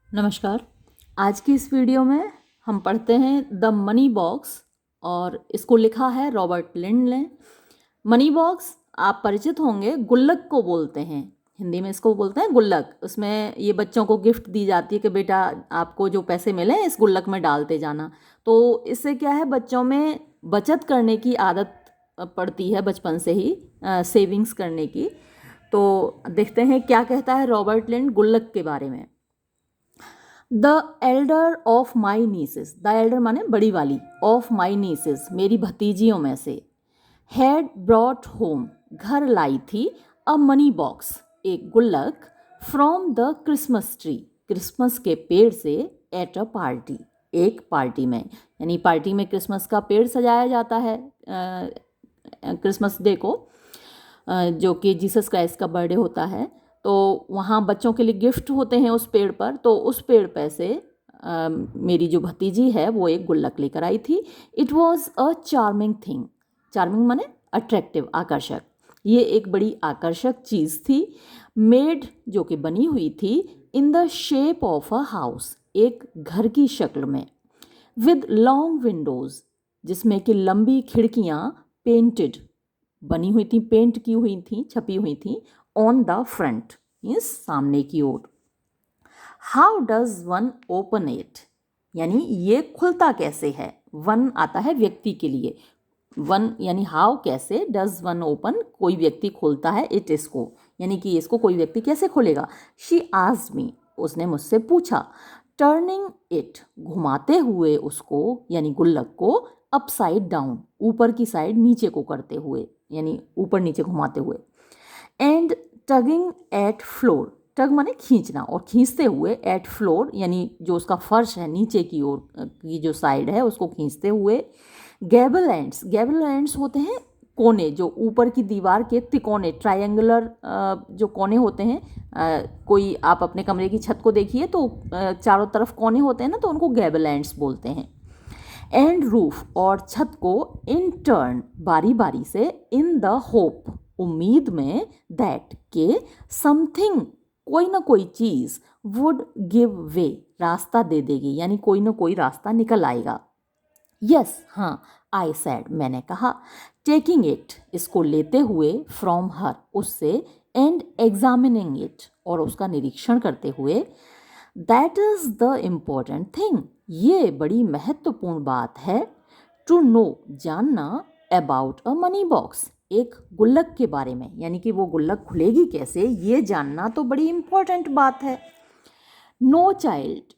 नमस्कार। आज की इस वीडियो में हम पढ़ते हैं द मनी बॉक्स और इसको लिखा है रॉबर्ट लिंड ने। मनी बॉक्स आप परिचित होंगे, गुल्लक को बोलते हैं। हिंदी में इसको बोलते हैं गुल्लक। उसमें ये बच्चों को गिफ्ट दी जाती है कि बेटा आपको जो पैसे मिले इस गुल्लक में डालते जाना। तो इससे क्या है, बच्चों में बचत करने की आदत पड़ती है बचपन से ही, सेविंग्स करने की। तो देखते हैं क्या कहता है रॉबर्ट लिंड गुल्लक के बारे में। The Elder of my nieces, the Elder माने बड़ी वाली, ऑफ माई नीसेस मेरी भतीजियों में से, हैड ब्रॉट होम घर लाई थी, अ मनी बॉक्स एक गुल्लक, from the Christmas tree Christmas के पेड़ से, एट अ पार्टी एक पार्टी में। यानी पार्टी में क्रिसमस का पेड़ सजाया जाता है क्रिसमस डे को, जो कि जीसस क्राइस्ट का बर्थडे होता है। तो वहाँ बच्चों के लिए गिफ्ट होते हैं उस पेड़ पर। तो उस पेड़ पे से मेरी जो भतीजी है वो एक गुल्लक लेकर आई थी। It was a charming thing, charming माने अट्रैक्टिव, आकर्षक। ये एक बड़ी आकर्षक चीज़ थी। मेड जो कि बनी हुई थी, इन the shape of a house एक घर की शक्ल में, विद लॉन्ग विंडोज़ जिसमें कि लंबी खिड़कियाँ, पेंटेड बनी हुई थी, पेंट की हुई थी, छपी हुई थी, ऑन द फ्रंट मीन्स सामने की ओर। How does one open it, यानी ये खुलता कैसे है। वन आता है व्यक्ति के लिए, वन यानी हाउ कैसे, डज वन ओपन कोई व्यक्ति खोलता है, इट इसको यानी कि इसको कोई व्यक्ति कैसे खोलेगा। शी आस्क्ड मी उसने मुझसे पूछा, टर्निंग इट घुमाते हुए उसको यानी गुल्लक को, अपसाइड डाउन ऊपर की साइड नीचे को करते हुए यानी ऊपर नीचे घुमाते हुए, एंड टगिंग एट फ्लोर टग माने खींचना और खींचते हुए, एट फ्लोर यानी जो उसका फर्श है नीचे की ओर की जो साइड है उसको खींचते हुए, गैबल एंड्स, गैबल एंड्स होते हैं कोने, जो ऊपर की दीवार के तिकोने, ट्रायंगुलर जो कोने होते हैं। कोई आप अपने कमरे की छत को देखिए तो चारों तरफ कोने होते हैं ना, तो उनको गैबल एंड्स बोलते हैं। एंड रूफ और छत को, इन टर्न बारी बारी से, इन द होप उम्मीद में, दैट के समथिंग कोई ना कोई चीज़, वुड गिव वे रास्ता दे देगी यानी कोई ना कोई रास्ता निकल आएगा। यस हाँ, आई सैड मैंने कहा, टेकिंग इट इसको लेते हुए, फ्रॉम हर उससे, एंड एग्जामिनिंग इट और उसका निरीक्षण करते हुए, that is the important thing ये बड़ी महत्वपूर्ण बात है, टू नो जानना, अबाउट अ मनी बॉक्स एक गुल्लक के बारे में, यानी कि वो गुल्लक खुलेगी कैसे ये जानना तो बड़ी इम्पोर्टेंट बात है। नो चाइल्ड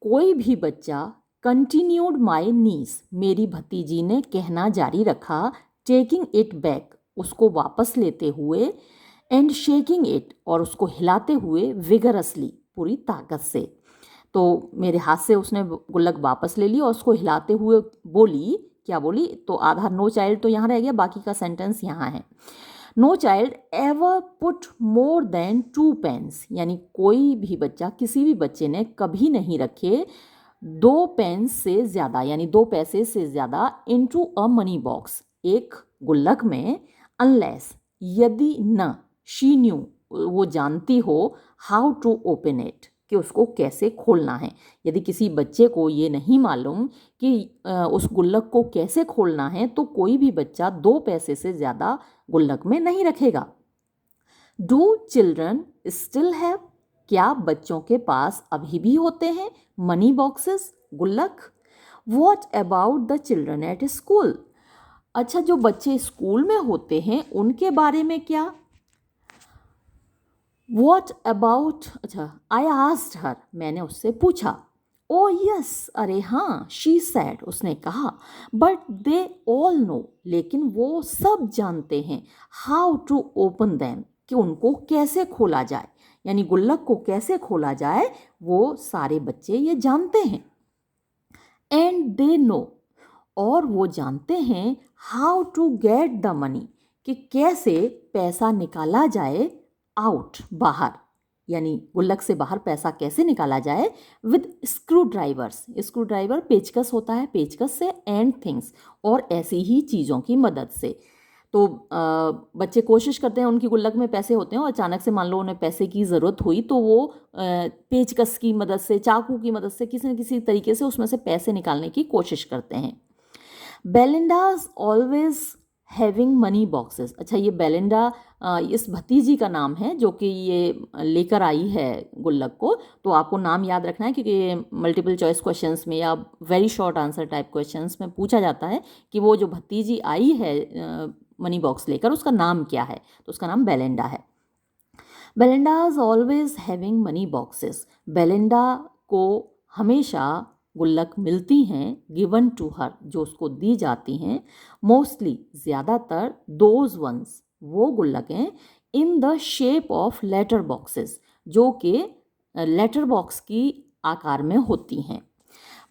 कोई भी बच्चा, कंटिन्यूड माई नीस मेरी भतीजी ने कहना जारी रखा, टेकिंग इट बैक उसको वापस लेते हुए, एंड शेकिंग इट और उसको हिलाते हुए, विगरसली पूरी ताकत से। तो मेरे हाथ से उसने गुल्लक वापस ले ली और उसको हिलाते हुए बोली, क्या बोली, तो आधा नो चाइल्ड तो यहाँ रह गया, बाकी का सेंटेंस यहाँ है। No child ever put more than 2 pence यानी कोई भी बच्चा, किसी भी बच्चे ने कभी नहीं रखे 2 पेन्स से ज़्यादा यानी 2 पैसे से ज़्यादा, इनटू अ मनी बॉक्स एक गुल्लक में, अनलेस यदि न, शी न्यू वो जानती हो, हाउ टू ओपन इट कि उसको कैसे खोलना है। यदि किसी बच्चे को ये नहीं मालूम कि उस गुल्लक को कैसे खोलना है तो कोई भी बच्चा 2 पैसे से ज़्यादा गुल्लक में नहीं रखेगा। डू चिल्ड्रन स्टिल हैव क्या बच्चों के पास अभी भी होते हैं मनी बॉक्सेस गुल्लक। What about the children at school अच्छा, जो बच्चे स्कूल में होते हैं उनके बारे में क्या। वॉट अबाउट अच्छा, आई आस्क्ड हर मैंने उससे पूछा। ओ यस अरे हाँ, शी सैड उसने कहा, बट दे ऑल नो लेकिन वो सब जानते हैं, हाउ टू ओपन दैम कि उनको कैसे खोला जाए यानी गुल्लक को कैसे खोला जाए, वो सारे बच्चे ये जानते हैं। एंड दे नो और वो जानते हैं, how to get the money कि कैसे पैसा निकाला जाए, आउट बाहर यानी गुल्लक से बाहर पैसा कैसे निकाला जाए, with screw drivers screw driver पेचकस होता है, पेचकस से, एंड थिंग्स और ऐसी ही चीज़ों की मदद से। तो बच्चे कोशिश करते हैं, उनकी गुल्लक में पैसे होते हैं और अचानक से मान लो उन्हें पैसे की ज़रूरत हुई तो वो पेचकस की मदद से, चाकू की मदद से, किसी न किसी तरीके से उसमें से पैसे निकालने की कोशिश करते हैं। Belinda's always having money boxes. अच्छा, ये बेलिंडा इस भतीजी का नाम है जो कि ये लेकर आई है गुल्लक को। तो आपको नाम याद रखना है क्योंकि ये मल्टीपल चॉइस क्वेश्चंस में या very short answer type questions में पूछा जाता है कि वो जो भतीजी आई है मनी बॉक्स लेकर, उसका नाम क्या है। तो उसका नाम बेलिंडा है। Belinda is always having money boxes. Belinda को हमेशा गुल्लक मिलती हैं, गिवन टू हर, जो उसको दी जाती हैं। मोस्टली, ज़्यादातर, दोज वंस, वो गुल्लकें, in the shape of letter boxes, जो कि लेटर बॉक्स की आकार में होती हैं।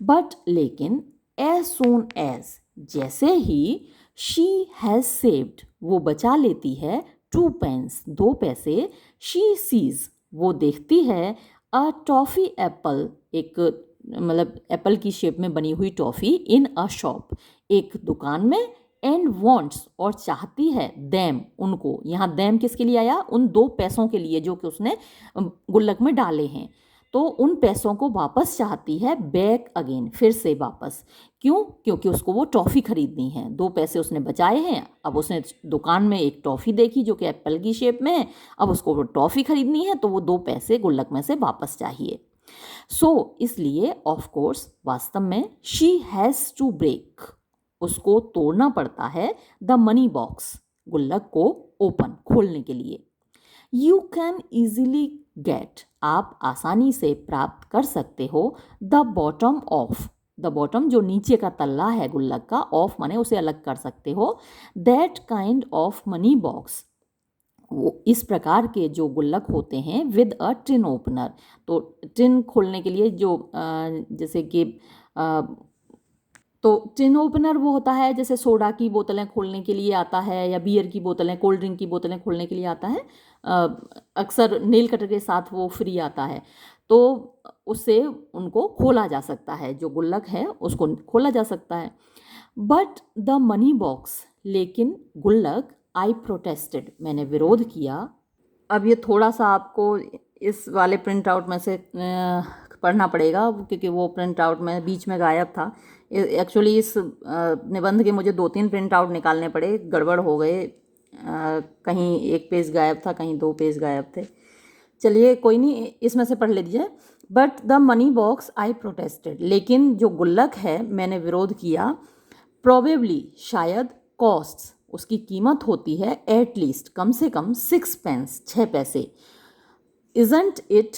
बट लेकिन एज सून एज, जैसे ही शी हैज़ सेव्ड, वो बचा लेती है 2 पेंस, 2 पैसे, शी सीज, वो देखती है अ टॉफ़ी एप्पल, एक मतलब एप्पल की शेप में बनी हुई टॉफ़ी, इन अ शॉप, एक दुकान में, एंड वॉन्ट्स, और चाहती है, दैम, उनको। यहाँ दैम किसके लिए आया? उन 2 पैसों के लिए जो कि उसने गुल्लक में डाले हैं। तो उन पैसों को वापस चाहती है, बैक अगेन, फिर से वापस। क्यों? क्योंकि उसको वो टॉफ़ी खरीदनी है। 2 पैसे उसने बचाए हैं, अब उसने दुकान में एक टॉफ़ी देखी जो कि एप्पल की शेप में है, अब उसको वो टॉफ़ी खरीदनी है, तो वो 2 पैसे गुल्लक में से वापस चाहिए। इसलिए ऑफ कोर्स, वास्तव में, शी हैज़ टू ब्रेक, उसको तोड़ना पड़ता है, द मनी बॉक्स, गुल्लक को ओपन, खोलने के लिए। यू कैन ईजिली गेट, आप आसानी से प्राप्त कर सकते हो, the bottom of, the bottom जो नीचे का तल्ला है गुल्लक का, ऑफ माने उसे अलग कर सकते हो, that kind of money box, वो इस प्रकार के जो गुल्लक होते हैं, विद अ टिन ओपनर। तो टिन खोलने के लिए जो जैसे कि तो टिन ओपनर वो होता है जैसे सोडा की बोतलें खोलने के लिए आता है, या बियर की बोतलें, कोल्ड ड्रिंक की बोतलें खोलने के लिए आता है। अक्सर नेल कटर के साथ वो फ्री आता है, तो उससे उनको खोला जा सकता है, जो गुल्लक है उसको खोला जा सकता है। बट द मनी बॉक्स, लेकिन गुल्लक, आई प्रोटेस्टेड, मैंने विरोध किया। अब ये थोड़ा सा आपको इस वाले प्रिंट आउट में से पढ़ना पड़ेगा क्योंकि वो प्रिंट आउट में बीच में गायब था। एक्चुअली इस निबंध के मुझे 2-3 प्रिंट आउट निकालने पड़े, गड़बड़ हो गए, कहीं एक पेज गायब था, कहीं 2 पेज गायब थे। चलिए कोई नहीं, इसमें से पढ़ लीजिए। But the money box I protested, लेकिन जो गुल्लक है मैंने विरोध किया। प्रोबेबली, शायद, कॉस्ट्स, उसकी कीमत होती है, एटलीस्ट, कम से कम, 6 पेंस, 6 पैसे। इजंट इट,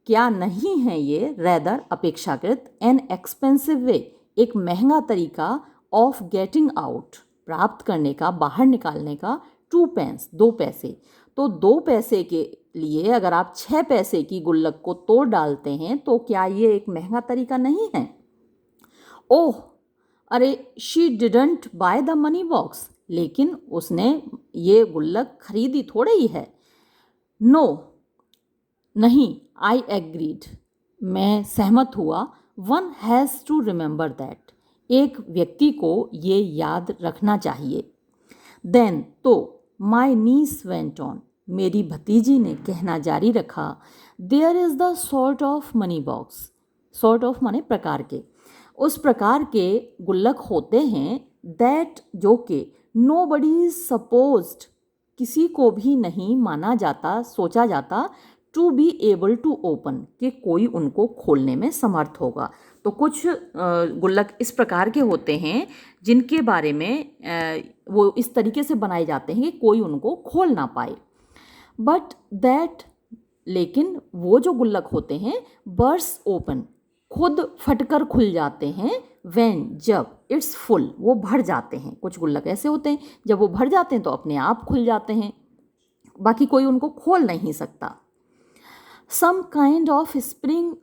क्या नहीं है ये, रैदर, अपेक्षाकृत, एन एक्सपेंसिव वे, एक महंगा तरीका, ऑफ गेटिंग आउट, प्राप्त करने का, बाहर निकालने का, 2 पेंस, 2 पैसे। तो 2 पैसे के लिए अगर आप 6 पैसे की गुल्लक को तोड़ डालते हैं तो क्या ये एक महंगा तरीका नहीं है? ओह, अरे, she didn't by the money box, लेकिन उसने ये गुल्लक खरीदी थोड़े ही है। नो, नहीं, आई एग्रीड, मैं सहमत हुआ। One has to remember that, एक व्यक्ति को ये याद रखना चाहिए। देन, तो, माई नीस वेंट ऑन, मेरी भतीजी ने कहना जारी रखा, there is the sort of money box, sort of माने प्रकार के, उस प्रकार के गुल्लक होते हैं, दैट, जो कि, नो बडी इज सपोज्ड, किसी को भी नहीं माना जाता, सोचा जाता, to be able to open, कि कोई उनको खोलने में समर्थ होगा। तो कुछ गुल्लक इस प्रकार के होते हैं जिनके बारे में वो इस तरीके से बनाए जाते हैं कि कोई उनको खोल ना पाए। बट दैट, लेकिन वो जो गुल्लक होते हैं, बर्स ओपन, खुद फटकर खुल जाते हैं, व्हेन, जब, इट्स फुल, वो भर जाते हैं। कुछ गुल्लक ऐसे होते हैं जब वो भर जाते हैं तो अपने आप खुल जाते हैं, बाकी कोई उनको खोल नहीं सकता। सम काइंड ऑफ स्प्रिंग,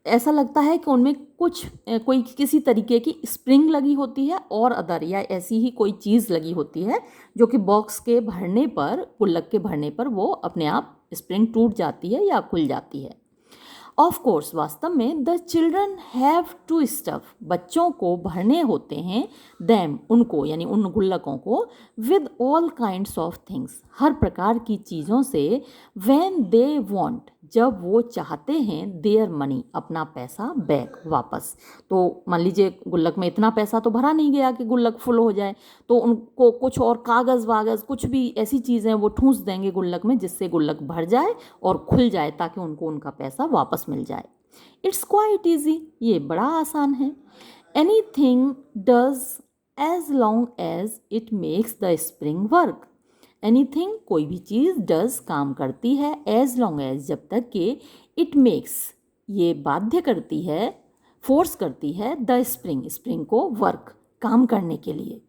ऐसा लगता है कि उनमें कुछ कोई किसी तरीके की स्प्रिंग लगी होती है, और अदर, या ऐसी ही कोई चीज़ लगी होती है जो कि बॉक्स के भरने पर, गुल्लक के भरने पर वो अपने आप स्प्रिंग टूट जाती है या खुल जाती है। ऑफ कोर्स, वास्तव में the children have to stuff, बच्चों को भरने होते हैं, दैम, उनको यानी उन गुल्लकों को, with all kinds of things, हर प्रकार की चीज़ों से, व्हेन दे वांट, जब वो चाहते हैं, देयर मनी, अपना पैसा बैक, वापस। तो मान लीजिए गुल्लक में इतना पैसा तो भरा नहीं गया कि गुल्लक फुल हो जाए, तो उनको कुछ और कागज़ वागज़ कुछ भी ऐसी चीज़ें वो ठूंस देंगे गुल्लक में जिससे गुल्लक भर जाए और खुल जाए, ताकि उनको उनका पैसा वापस मिल जाए। इट्स क्वाइट ईजी, ये बड़ा आसान है। Any thing does as long as it makes the spring work, anything, कोई भी चीज़, डज, काम करती है, एज लॉन्ग एज, जब तक कि, इट मेक्स, ये बाध्य करती है, फोर्स करती है, द स्प्रिंग, स्प्रिंग को, वर्क, काम करने के लिए।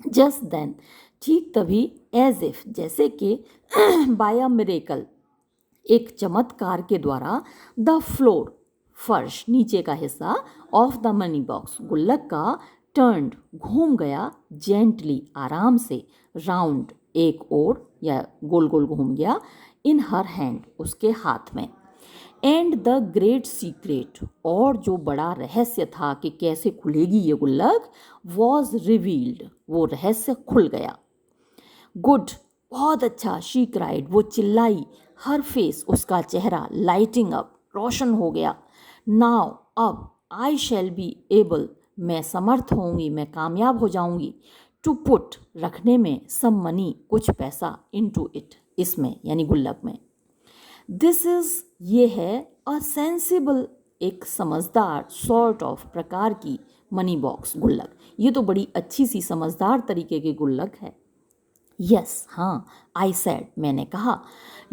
जस्ट देन, ठीक तभी, एज इफ, जैसे कि, बाय अ मिरेकल, एक चमत्कार के द्वारा, द फ्लोर, फर्श, नीचे का हिस्सा, ऑफ द मनी बॉक्स, गुल्लक का, टर्न्ड, घूम गया, जेंटली, आराम से, राउंड, एक ओर या गोल गोल घूम गया, इन हर हैंड, उसके हाथ में। एंड द ग्रेट सीक्रेट, और जो बड़ा रहस्य था कि कैसे खुलेगी ये गुल्लक, वॉज रिवील्ड, वो रहस्य खुल गया। गुड, बहुत अच्छा, शी क्राइड, वो चिल्लाई, हर फेस, उसका चेहरा, लाइटिंग अप, रोशन हो गया। नाउ, अब, आई शैल बी एबल, मैं समर्थ होंगी, मैं कामयाब हो जाऊंगी, टू पुट, रखने में, सम मनी, कुछ पैसा, इनटू इट, इसमें यानी गुल्लक में। दिस इज, ये है, अ सेंसिबल, एक समझदार, सॉर्ट ऑफ, प्रकार की, मनी बॉक्स, गुल्लक, ये तो बड़ी अच्छी सी समझदार तरीके की गुल्लक है। यस, हाँ, आई सेड, मैंने कहा,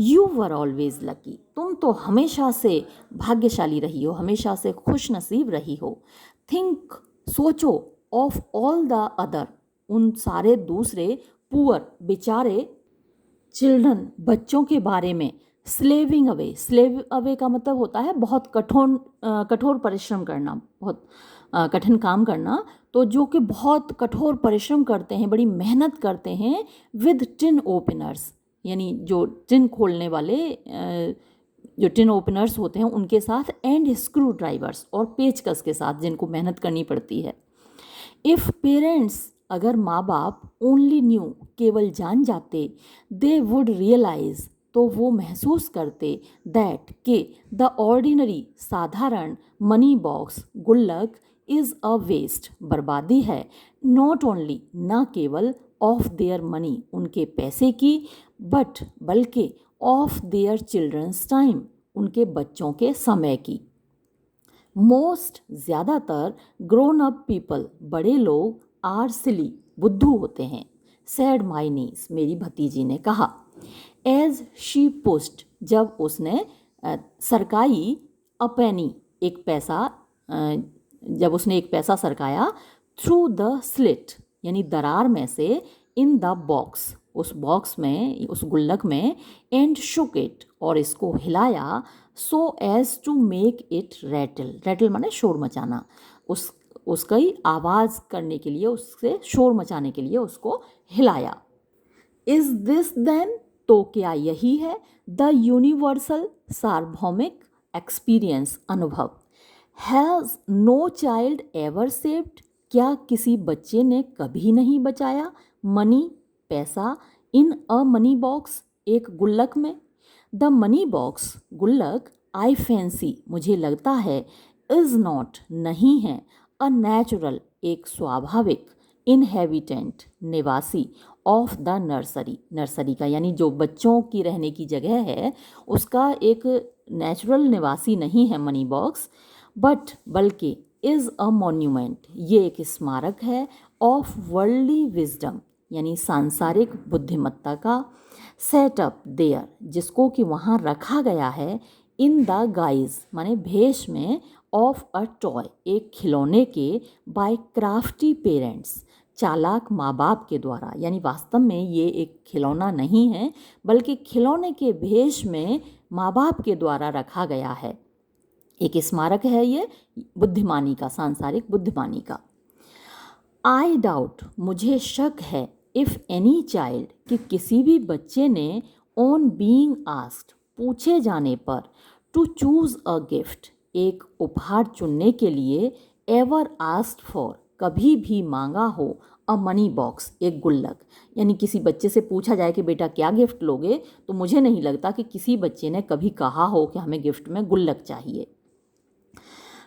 यू वर ऑलवेज लकी, तुम तो हमेशा से भाग्यशाली रही हो, हमेशा से खुश नसीब रही हो। थिंक, सोचो, ऑफ ऑल द अदर, उन सारे दूसरे, पुअर, बेचारे, चिल्ड्रन, बच्चों के बारे में, स्लेविंग अवे, स्लेव अवे का मतलब होता है बहुत कठोर परिश्रम करना, बहुत कठिन काम करना, तो जो कि बहुत कठोर परिश्रम करते हैं, बड़ी मेहनत करते हैं, विद टिन ओपनर्स, यानी जो टिन खोलने वाले, जो टिन ओपनर्स होते हैं उनके साथ, एंड स्क्रू ड्राइवर्स, और पेचकस के साथ, जिनको मेहनत करनी पड़ती है। इफ़ पेरेंट्स, अगर माँ बाप, ओनली न्यू, केवल जान जाते, दे वुड रियलाइज, तो वो महसूस करते, दैट, के, द ऑर्डिनरी, साधारण, मनी बॉक्स, गुल्लक, इज़ अ वेस्ट, बर्बादी है, नॉट ओनली, न केवल, ऑफ देयर मनी, उनके पैसे की, बट, बल्कि, ऑफ देयर चिल्ड्रंस टाइम, उनके बच्चों के समय की। मोस्ट, ज़्यादातर, ग्रोन अप पीपल, बड़े लोग, आर सिली, बुद्धू होते हैं, सैड माई नीस, मेरी भतीजी ने कहा। एज शी पुस्ट, जब उसने सरकाई, अ पेनी, एक पैसा, जब उसने एक पैसा सरकाया, थ्रू द स्लिट, यानी दरार में से, इन द बॉक्स, उस बॉक्स में, उस गुल्लक में, एंड शुक इट, और इसको हिलाया, so as to make it rattle, rattle माने शोर मचाना, उसकी आवाज़ करने के लिए, उससे शोर मचाने के लिए उसको हिलाया। इज दिस देन, तो क्या यही है, द यूनिवर्सल, सार्वभौमिक, एक्सपीरियंस, अनुभव। Has no child ever saved, क्या किसी बच्चे ने कभी नहीं बचाया, मनी, पैसा, इन अ मनी बॉक्स, एक गुल्लक में। द मनी बॉक्स, गुल्लक, आई फैंसी, मुझे लगता है, इज़ नॉट, नहीं है, अ नेचुरल, एक स्वाभाविक, इनहेबिटेंट, निवासी, ऑफ द नर्सरी, नर्सरी का यानी जो बच्चों की रहने की जगह है, उसका एक नेचुरल निवासी नहीं है मनी बॉक्स, बट, बल्कि, इज़ अ मॉन्यूमेंट, ये एक स्मारक है, ऑफ वर्ल्डली विजडम, यानी सांसारिक बुद्धिमत्ता का, सेट अप देयर, जिसको कि वहाँ रखा गया है, इन द गाइज, माने भेष में, ऑफ अ टॉय, एक खिलौने के, बाय क्राफ्टी पेरेंट्स, चालाक माँ बाप के द्वारा, यानी वास्तव में ये एक खिलौना नहीं है, बल्कि खिलौने के भेष में माँ बाप के द्वारा रखा गया है, एक स्मारक है ये बुद्धिमानी का, सांसारिक बुद्धिमानी का। आई डाउट, मुझे शक है, इफ़ एनी चाइल्ड, कि किसी भी बच्चे ने, ऑन बीइंग आस्क्ड, पूछे जाने पर, टू चूज़ अ गिफ्ट, एक उपहार चुनने के लिए, एवर आस्क्ड फॉर, कभी भी मांगा हो, अ मनी बॉक्स, एक गुल्लक। यानी किसी बच्चे से पूछा जाए कि बेटा क्या गिफ्ट लोगे, तो मुझे नहीं लगता कि किसी बच्चे ने कभी कहा हो कि हमें गिफ्ट में गुल्लक चाहिए।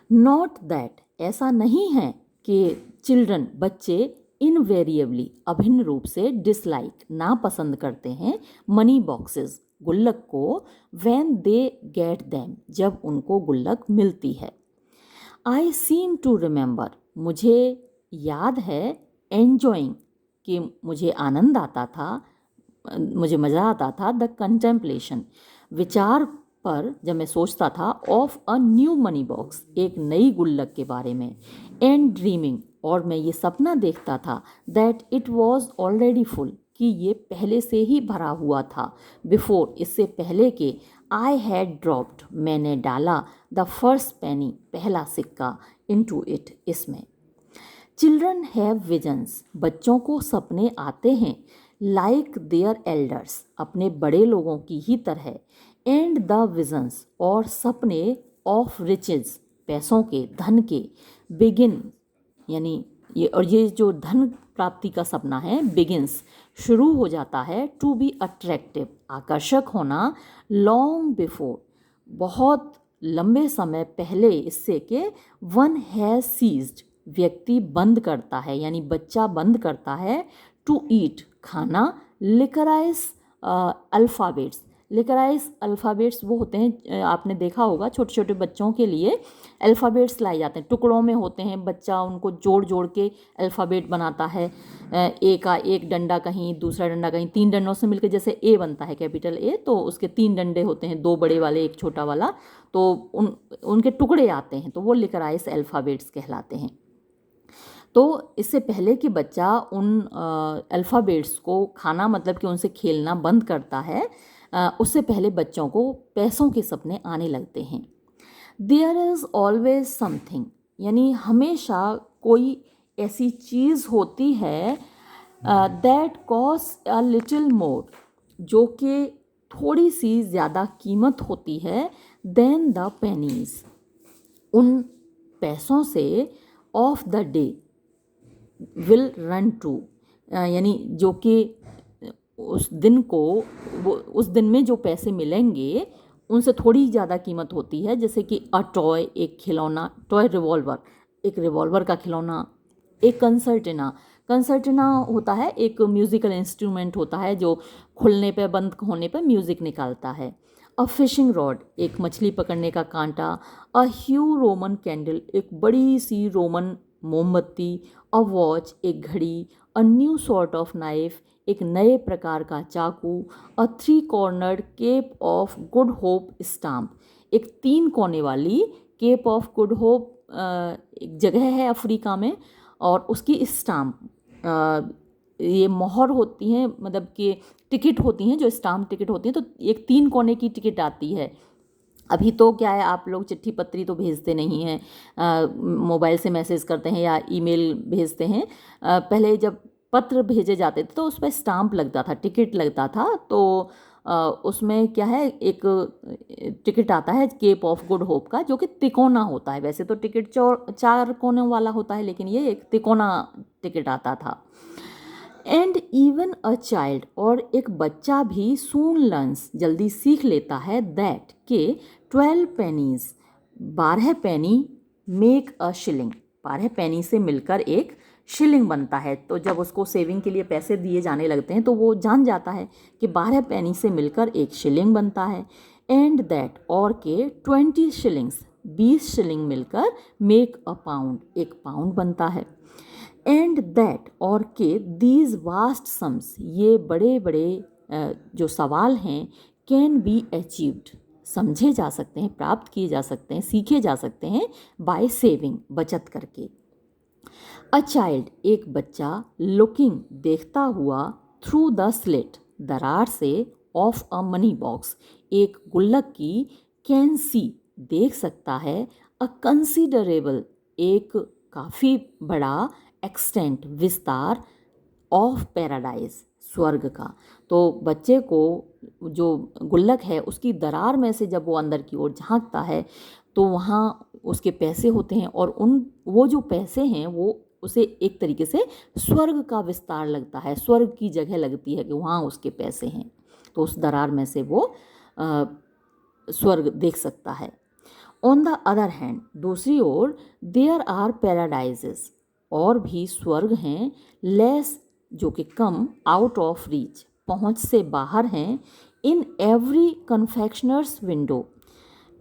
नॉट दैट, ऐसा नहीं है कि चिल्ड्रन, बच्चे, इनवेरिएबली, अभिन्न रूप से, डिसलाइक, नापसंद करते हैं, मनी बॉक्सेस, गुल्लक को, व्हेन दे गेट दैम, जब उनको गुल्लक मिलती है। आई सीम टू रिमेंबर, मुझे याद है, एन्जॉइंग, कि मुझे आनंद आता था, मुझे मज़ा आता था, द कंटेम्पलेशन, विचार पर, जब मैं सोचता था, of a new money box, एक नई गुल्लक के बारे में, एंड ड्रीमिंग, और मैं ये सपना देखता था, that it was already full, कि ये पहले से ही भरा हुआ था, बिफोर, इससे पहले के, आई हैड ड्रॉप्ड, मैंने डाला, द फर्स्ट पेनी, पहला सिक्का, इनटू इट, इसमें। चिल्ड्रन हैव विजन्स, बच्चों को सपने आते हैं, लाइक देयर एल्डर्स, अपने बड़े लोगों की ही तरह, एंड द विजन्स, और सपने, ऑफ रिचेज, पैसों के, धन के, बिगिन, यानी ये जो धन प्राप्ति का सपना है, बिगिन्स, शुरू हो जाता है, टू बी अट्रैक्टिव, आकर्षक होना, लॉन्ग बिफोर, बहुत लंबे समय पहले इससे, के वन हैज़ सीज्ड, व्यक्ति बंद करता है, यानी बच्चा बंद करता है, टू ईट, खाना, लिकराइस अल्फ़ाबेट्स, लिकराइस अल्फ़ाबेट्स वो होते हैं, आपने देखा होगा छोटे छोटे बच्चों के लिए अल्फ़ाबेट्स लाए जाते हैं, टुकड़ों में होते हैं, बच्चा उनको जोड़ जोड़ के अल्फ़ाबेट बनाता है, ए का एक डंडा कहीं, दूसरा डंडा कहीं, 3 डंडों से मिलकर जैसे ए बनता है, कैपिटल ए, तो उसके 3 डंडे होते हैं, 2 बड़े वाले, एक छोटा वाला, तो उनके टुकड़े आते हैं, तो वो लिकराइस अल्फ़ाबेट्स कहलाते हैं। तो इससे पहले कि बच्चा उन अल्फ़ाबेट्स को खाना, मतलब कि उनसे खेलना बंद करता है, उससे पहले बच्चों को पैसों के सपने आने लगते हैं। देयर इज़ ऑलवेज समथिंग, यानी हमेशा कोई ऐसी चीज़ होती है, that cost a little more, जो कि थोड़ी सी ज़्यादा कीमत होती है, देन द पेनीज, उन पैसों से, of the day, will run to, यानी जो कि उस दिन को, वो उस दिन में जो पैसे मिलेंगे उनसे थोड़ी ज़्यादा कीमत होती है, जैसे कि अ टॉय, एक खिलौना, टॉय रिवॉल्वर, एक रिवॉल्वर का खिलौना, एक कंसर्टिना, कंसर्टिना होता है एक म्यूज़िकल इंस्ट्रूमेंट होता है जो खुलने पे बंद होने पे म्यूज़िक निकालता है। अ फिशिंग रॉड, एक मछली पकड़ने का कांटा। अ ह्यू रोमन कैंडल, एक बड़ी सी रोमन मोमबत्ती। अ वॉच, एक घड़ी। A new sort of knife, एक नए प्रकार का चाकू। A 3 cornered Cape of Good Hope stamp, एक 3 कोने वाली केप ऑफ गुड होप, एक जगह है अफ्रीका में, और उसकी स्टाम्प, ये मोहर होती हैं, मतलब कि टिकट होती हैं, जो स्टाम्प टिकट होती हैं, तो एक 3 कोने की टिकट आती है। अभी तो क्या है, आप लोग चिट्ठी पत्री तो भेजते नहीं हैं, मोबाइल से मैसेज करते हैं या ईमेल भेजते हैं। पहले जब पत्र भेजे जाते थे तो उस पर स्टाम्प लगता था, टिकट लगता था, तो उसमें क्या है, एक टिकट आता है केप ऑफ गुड होप का, जो कि तिकोना होता है। वैसे तो टिकट 4 कोनों वाला होता है, लेकिन ये एक तिकोना टिकट आता था। एंड इवन अ चाइल्ड, और एक बच्चा भी, सून लर्न्स, जल्दी सीख लेता है, दैट, के 12 pennies, 12 penny, make a shilling, 12 penny से मिलकर एक शिलिंग बनता है। तो जब उसको सेविंग के लिए पैसे दिए जाने लगते हैं तो वो जान जाता है कि 12 पेनी से मिलकर एक शिलिंग बनता है। एंड दैट, और के 20 शिलिंग्स, 20 शिलिंग मिलकर मेक अ पाउंड, एक पाउंड बनता है। एंड दैट, और के दीज वास्ट सम्स, ये बड़े बड़े जो सवाल हैं, कैन बी अचीव्ड, समझे जा सकते हैं, प्राप्त किए जा सकते हैं, सीखे जा सकते हैं, बाय सेविंग, बचत करके। अ चाइल्ड, एक बच्चा, लुकिंग, देखता हुआ, थ्रू द स्लिट, दरार से, ऑफ अ मनी बॉक्स, एक गुल्लक की, कैन सी, देख सकता है, अ कंसीडरेबल, एक काफ़ी बड़ा, एक्सटेंट, विस्तार, ऑफ पैराडाइज, स्वर्ग का। तो बच्चे को जो गुल्लक है उसकी दरार में से जब वो अंदर की ओर झांकता है तो वहाँ उसके पैसे होते हैं, और वो जो पैसे हैं वो उसे एक तरीके से स्वर्ग का विस्तार लगता है, स्वर्ग की जगह लगती है कि वहाँ उसके पैसे हैं। तो उस दरार में से वो स्वर्ग देख सकता है। ऑन द अदर हैंड, दूसरी ओर, देयर आर पैराडाइजेस, और भी स्वर्ग हैं, लेस, जो कि कम, आउट ऑफ रीच, पहुँच से बाहर हैं, in every confectioners window,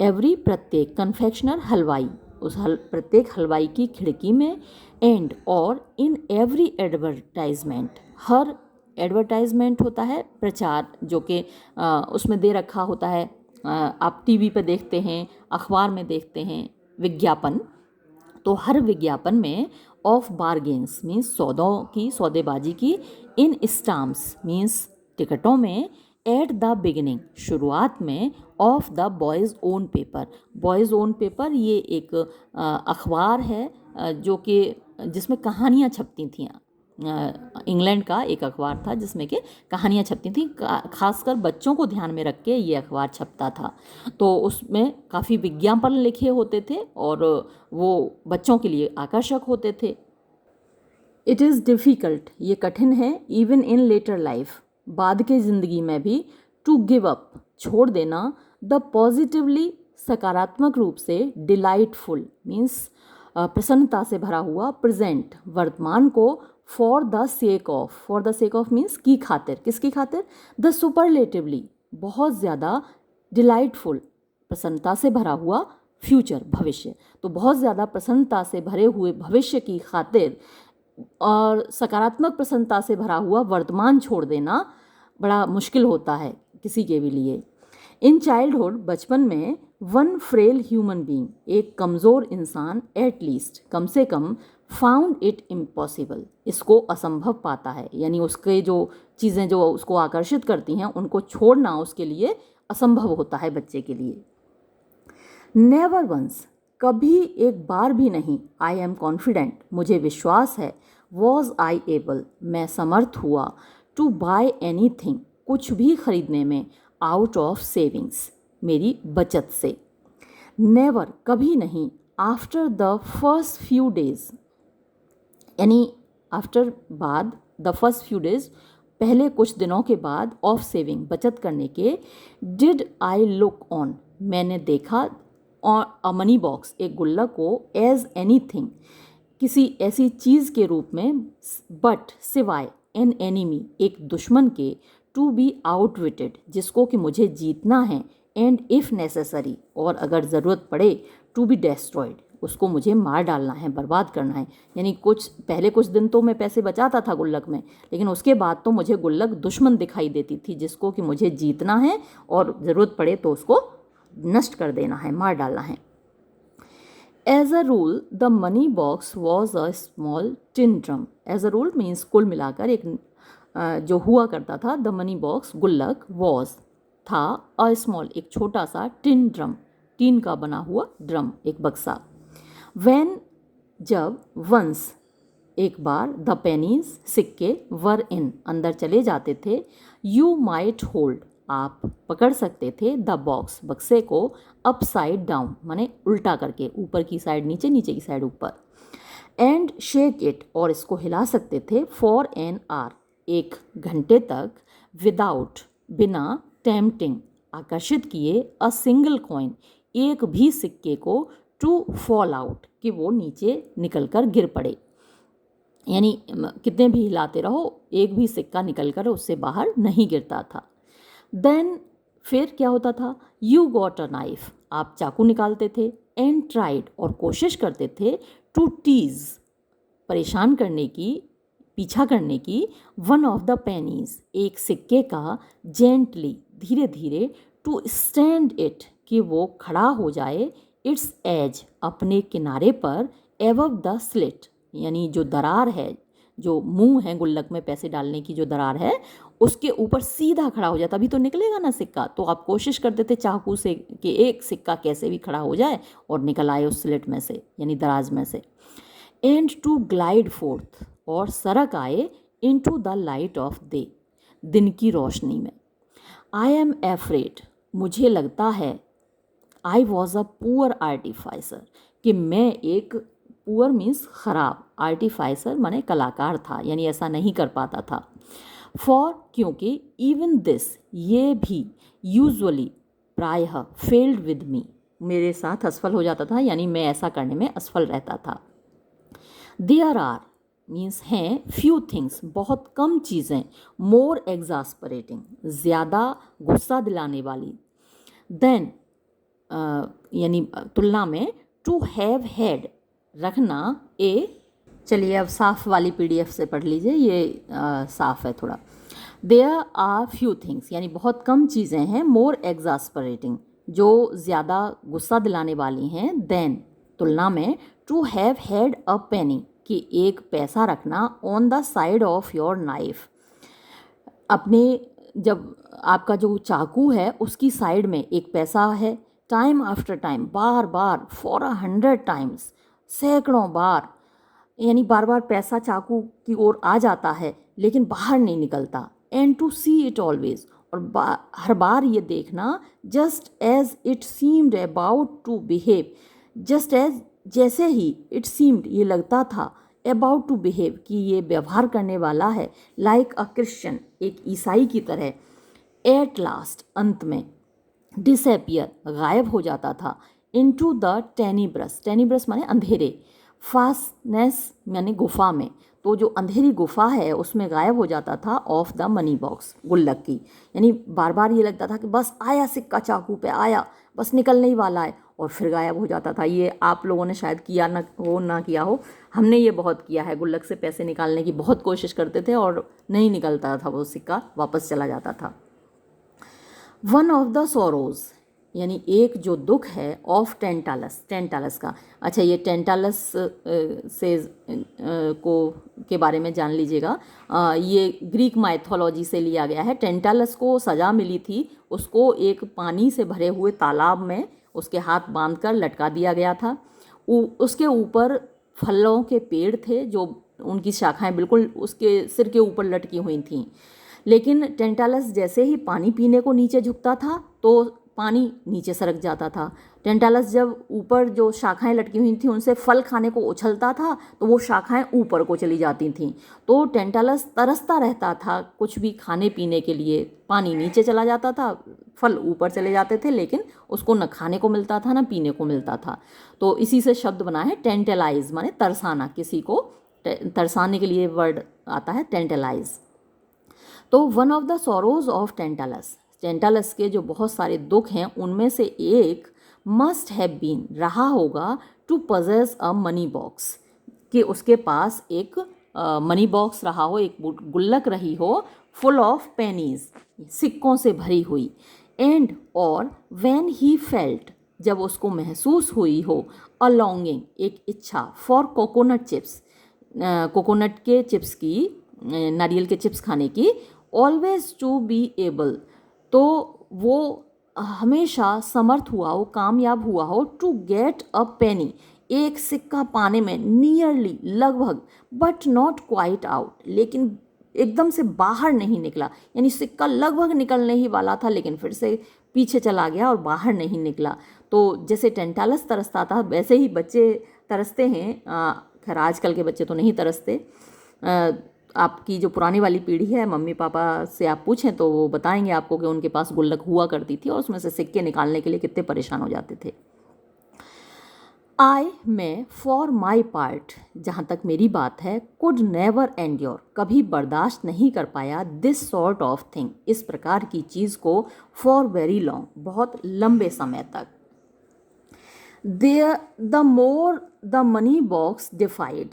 every, प्रत्येक, कन्फेक्शनर हलवाई, प्रत्येक हलवाई की खिड़की में, एंड, और, in every advertisement, her advertisement होता है प्रचार, जो कि उसमें दे रखा होता है, आप टीवी पे देखते हैं, अखबार में देखते हैं विज्ञापन, तो हर विज्ञापन में ऑफ बारगेन्स मीन्स सौदों की, सौदेबाजी की, इन स्टाम्प्स मीन्स टिकटों में, एट द बिगिनिंग, शुरुआत में, of the boys own paper, boys own paper ये एक अखबार है जो कि जिसमें कहानियाँ छपती थीं। इंग्लैंड का एक अखबार था जिसमें कि कहानियाँ छपती थीं, खासकर बच्चों को ध्यान में रख के ये अखबार छपता था। तो उसमें काफ़ी विज्ञापन लिखे होते थे और वो बच्चों के लिए आकर्षक होते थे। इट इज़ डिफ़िकल्ट, ये कठिन है, इवन इन लेटर लाइफ, बाद के ज़िंदगी में भी, टू गिव अप, छोड़ देना, द पॉजिटिवली, सकारात्मक रूप से, डिलाइटफुल मीन्स प्रसन्नता से भरा हुआ, प्रेजेंट, वर्तमान को, for the sake of means की खातिर, किसकी खातिर, द सुपरलेटिवली, बहुत ज़्यादा, डिलाइटफुल, प्रसन्नता से भरा हुआ, फ्यूचर, भविष्य, तो बहुत ज़्यादा प्रसन्नता से भरे हुए भविष्य की खातिर और सकारात्मक प्रसन्नता से भरा हुआ वर्तमान छोड़ देना बड़ा मुश्किल होता है किसी के भी लिए। इन चाइल्डहुड, बचपन में, वन फ्रेल ह्यूमन बीइंग, एक कमज़ोर इंसान, एट लीस्ट, कम से कम, फाउंड इट इम्पॉसिबल, इसको असंभव पाता है, यानी उसके जो चीज़ें जो उसको आकर्षित करती हैं उनको छोड़ना उसके लिए असंभव होता है बच्चे के लिए। नेवर वंस, कभी एक बार भी नहीं, आई एम कॉन्फिडेंट, मुझे विश्वास है, वॉज आई एबल, मैं समर्थ हुआ, टू बाय एनी थिंग, कुछ भी खरीदने में, आउट ऑफ सेविंग्स, मेरी बचत से। नेवर, कभी नहीं, after the first few days, यानी आफ्टर, बाद, द फर्स्ट फ्यू डेज, पहले कुछ दिनों के बाद, ऑफ सेविंग, बचत करने के, डिड आई लुक ऑन, मैंने देखा, और अ मनी बॉक्स, एक गुल्लक को, एज एनी थिंग, किसी ऐसी चीज़ के रूप में, बट, सिवाय, एन एनिमी, एक दुश्मन के, टू बी आउटविटेड, जिसको कि मुझे जीतना है, एंड इफ़ नेसेसरी, और अगर ज़रूरत पड़े, टू बी डेस्ट्रॉयड, उसको मुझे मार डालना है, बर्बाद करना है। यानी पहले कुछ दिन तो मैं पैसे बचाता था गुल्लक में, लेकिन उसके बाद तो मुझे गुल्लक दुश्मन दिखाई देती थी जिसको कि मुझे जीतना है और ज़रूरत पड़े तो उसको नष्ट कर देना है, मार डालना है। As a rule the money box was a small tin drum, as a rule means कुल मिलाकर एक जो हुआ करता था, द मनी बॉक्स, गुल्लक, वॉज, था, अ स्मॉल, एक छोटा सा, टिन ड्रम, टीन का बना हुआ ड्रम, एक बक्सा। व्हेन, जब, वंस, एक बार, द पेनीज, सिक्के, वर इन, अंदर चले जाते थे, यू माइट होल्ड, आप पकड़ सकते थे, द बॉक्स, बक्से को, अपसाइड डाउन, माने उल्टा करके, ऊपर की साइड नीचे, नीचे की साइड ऊपर, एंड शेक इट, और इसको हिला सकते थे, फॉर एन आवर, एक घंटे तक, विदाउट, बिना, टेम्पटिंग, आकर्षित किए, अ सिंगल कॉइन, एक भी सिक्के को, टू फॉल आउट, कि वो नीचे निकलकर गिर पड़े, यानी कितने भी हिलाते रहो एक भी सिक्का निकलकर उससे बाहर नहीं गिरता था। देन, फिर क्या होता था, यू गॉट अ नाइफ, आप चाकू निकालते थे, एंड ट्राइड, और कोशिश करते थे, टू टीज, परेशान करने की, पीछा करने की, वन ऑफ द पेनीज, एक सिक्के का, जेंटली, धीरे धीरे, टू स्टैंड इट, कि वो खड़ा हो जाए, इट्स एज, अपने किनारे पर, एबव द स्लिट, यानी जो दरार है, जो मुंह है गुल्लक में पैसे डालने की जो दरार है उसके ऊपर सीधा खड़ा हो जाए, तभी तो निकलेगा ना सिक्का। तो आप कोशिश करते थे चाकू से कि एक सिक्का कैसे भी खड़ा हो जाए और निकल आए उस स्लिट में से, यानी दराज में से। एंड टू ग्लाइड फोर्थ, और सरक आए, into the light of day, दिन की रोशनी में। आई एम एफ्रेड, मुझे लगता है, आई वॉज अ पुअर आर्टिफाइसर, कि मैं एक, पुअर मीन्स खराब, आर्टिफाइसर माने कलाकार था, यानी ऐसा नहीं कर पाता था। फॉर, क्योंकि, इवन दिस, ये भी, यूजुअली, प्रायः, फेल्ड विद मी, मेरे साथ असफल हो जाता था, यानी मैं ऐसा करने में असफल रहता था। देयर आर मीन्स हैं, फ्यू थिंग्स, बहुत कम चीज़ें, मोर एग्जास्परेटिंग, ज़्यादा गुस्सा दिलाने वाली, देन यानी तुलना में, टू हैव हैड, रखना, ए, चलिए अब साफ वाली PDF से पढ़ लीजिए, ये साफ है थोड़ा। देयर आर फ्यू थिंग्स, यानी बहुत कम चीज़ें हैं, मोर एग्जास्परेटिंग, जो ज़्यादा गुस्सा दिलाने वाली हैं, देन, तुलना में, टू हैव हैड अ पेनी, कि एक पैसा रखना, on the side of your knife, अपने, जब आपका जो चाकू है उसकी साइड में एक पैसा है, time after time, bar bar, for 100 times, सैकड़ों बार, यानी बार बार पैसा चाकू की ओर आ जाता है लेकिन बाहर नहीं निकलता। And to see it always, और हर बार ये देखना, just as it seemed about to behave, just as, जैसे ही, इट सीम्ड, ये लगता था, अबाउट टू बिहेव, कि ये व्यवहार करने वाला है, लाइक अ क्रिश्चियन, एक ईसाई की तरह, एट लास्ट, अंत में, डिसअपियर, गायब हो जाता था, इनटू द टेनिब्रस, टेनिब्रस माने अंधेरे, फास्टनेस यानी गुफा में, तो जो अंधेरी गुफा है उसमें गायब हो जाता था, ऑफ द मनी बॉक्स, गुल्लक की, यानी बार बार ये लगता था कि बस आया सिक्का चाकू पे आया, बस निकलने ही वाला है, और फिर गायब हो जाता था। ये आप लोगों ने शायद किया ना किया हो, हमने ये बहुत किया है, गुल्लक से पैसे निकालने की बहुत कोशिश करते थे और नहीं निकलता था, वो सिक्का वापस चला जाता था। वन ऑफ द सोरोज, यानी एक जो दुख है, ऑफ टेंटालस, टेंटालस का, अच्छा ये टेंटालस से को के बारे में जान लीजिएगा, ये ग्रीक माइथोलॉजी से लिया गया है। टेंटालस को सज़ा मिली थी, उसको एक पानी से भरे हुए तालाब में उसके हाथ बांधकर लटका दिया गया था। उसके ऊपर फलों के पेड़ थे, जो उनकी शाखाएं बिल्कुल उसके सिर के ऊपर लटकी हुई थीं, लेकिन टेंटालस जैसे ही पानी पीने को नीचे झुकता था तो पानी नीचे सरक जाता था। टेंटालस जब ऊपर जो शाखाएं लटकी हुई थी उनसे फल खाने को उछलता था तो वो शाखाएं ऊपर को चली जाती थीं। तो टेंटालस तरसता रहता था कुछ भी खाने पीने के लिए। पानी नीचे चला जाता था, फल ऊपर चले जाते थे, लेकिन उसको न खाने को मिलता था न पीने को मिलता था। तो इसी से शब्द बना है टेंटेलाइज, माने तरसाना, किसी को तरसाने के लिए वर्ड आता है टेंटेलाइज। तो one of the sorrows of Tantalus, Tantalus के जो बहुत सारे दुख हैं उनमें से एक मस्ट हैव बीन, रहा होगा, to possess a money box, कि उसके पास एक मनी बॉक्स रहा हो, एक गुल्लक रही हो, फुल ऑफ पेनीज, सिक्कों से भरी हुई। एंड और व्हेन ही फेल्ट, जब उसको महसूस हुई हो, अ लॉन्गिंग, एक इच्छा, फॉर कोकोनट चिप्स, कोकोनट के चिप्स की, नारियल के चिप्स खाने की, ऑलवेज टू बी एबल, तो वो हमेशा समर्थ हुआ हो, कामयाब हुआ हो, टू गेट अ पेनी, एक सिक्का पाने में, नियरली, लगभग, बट नॉट क्वाइट आउट, लेकिन एकदम से बाहर नहीं निकला, यानी सिक्का लगभग निकलने ही वाला था लेकिन फिर से पीछे चला गया और बाहर नहीं निकला। तो जैसे टेंटालस तरसता था वैसे ही बच्चे तरसते हैं। खैर आजकल के बच्चे तो नहीं तरसते। आपकी जो पुरानी वाली पीढ़ी है, मम्मी पापा से आप पूछें तो वो बताएंगे आपको कि उनके पास गुल्लक हुआ करती थी और उसमें से सिक्के निकालने के लिए कितने परेशान हो जाते थे। मैं, फॉर माई पार्ट, जहाँ तक मेरी बात है, कुड नेवर एंड्योर, कभी बर्दाश्त नहीं कर पाया, दिस सॉर्ट ऑफ थिंग, इस प्रकार की चीज़ को, फॉर वेरी लॉन्ग, बहुत लंबे समय तक। The more the money box डिफाइड,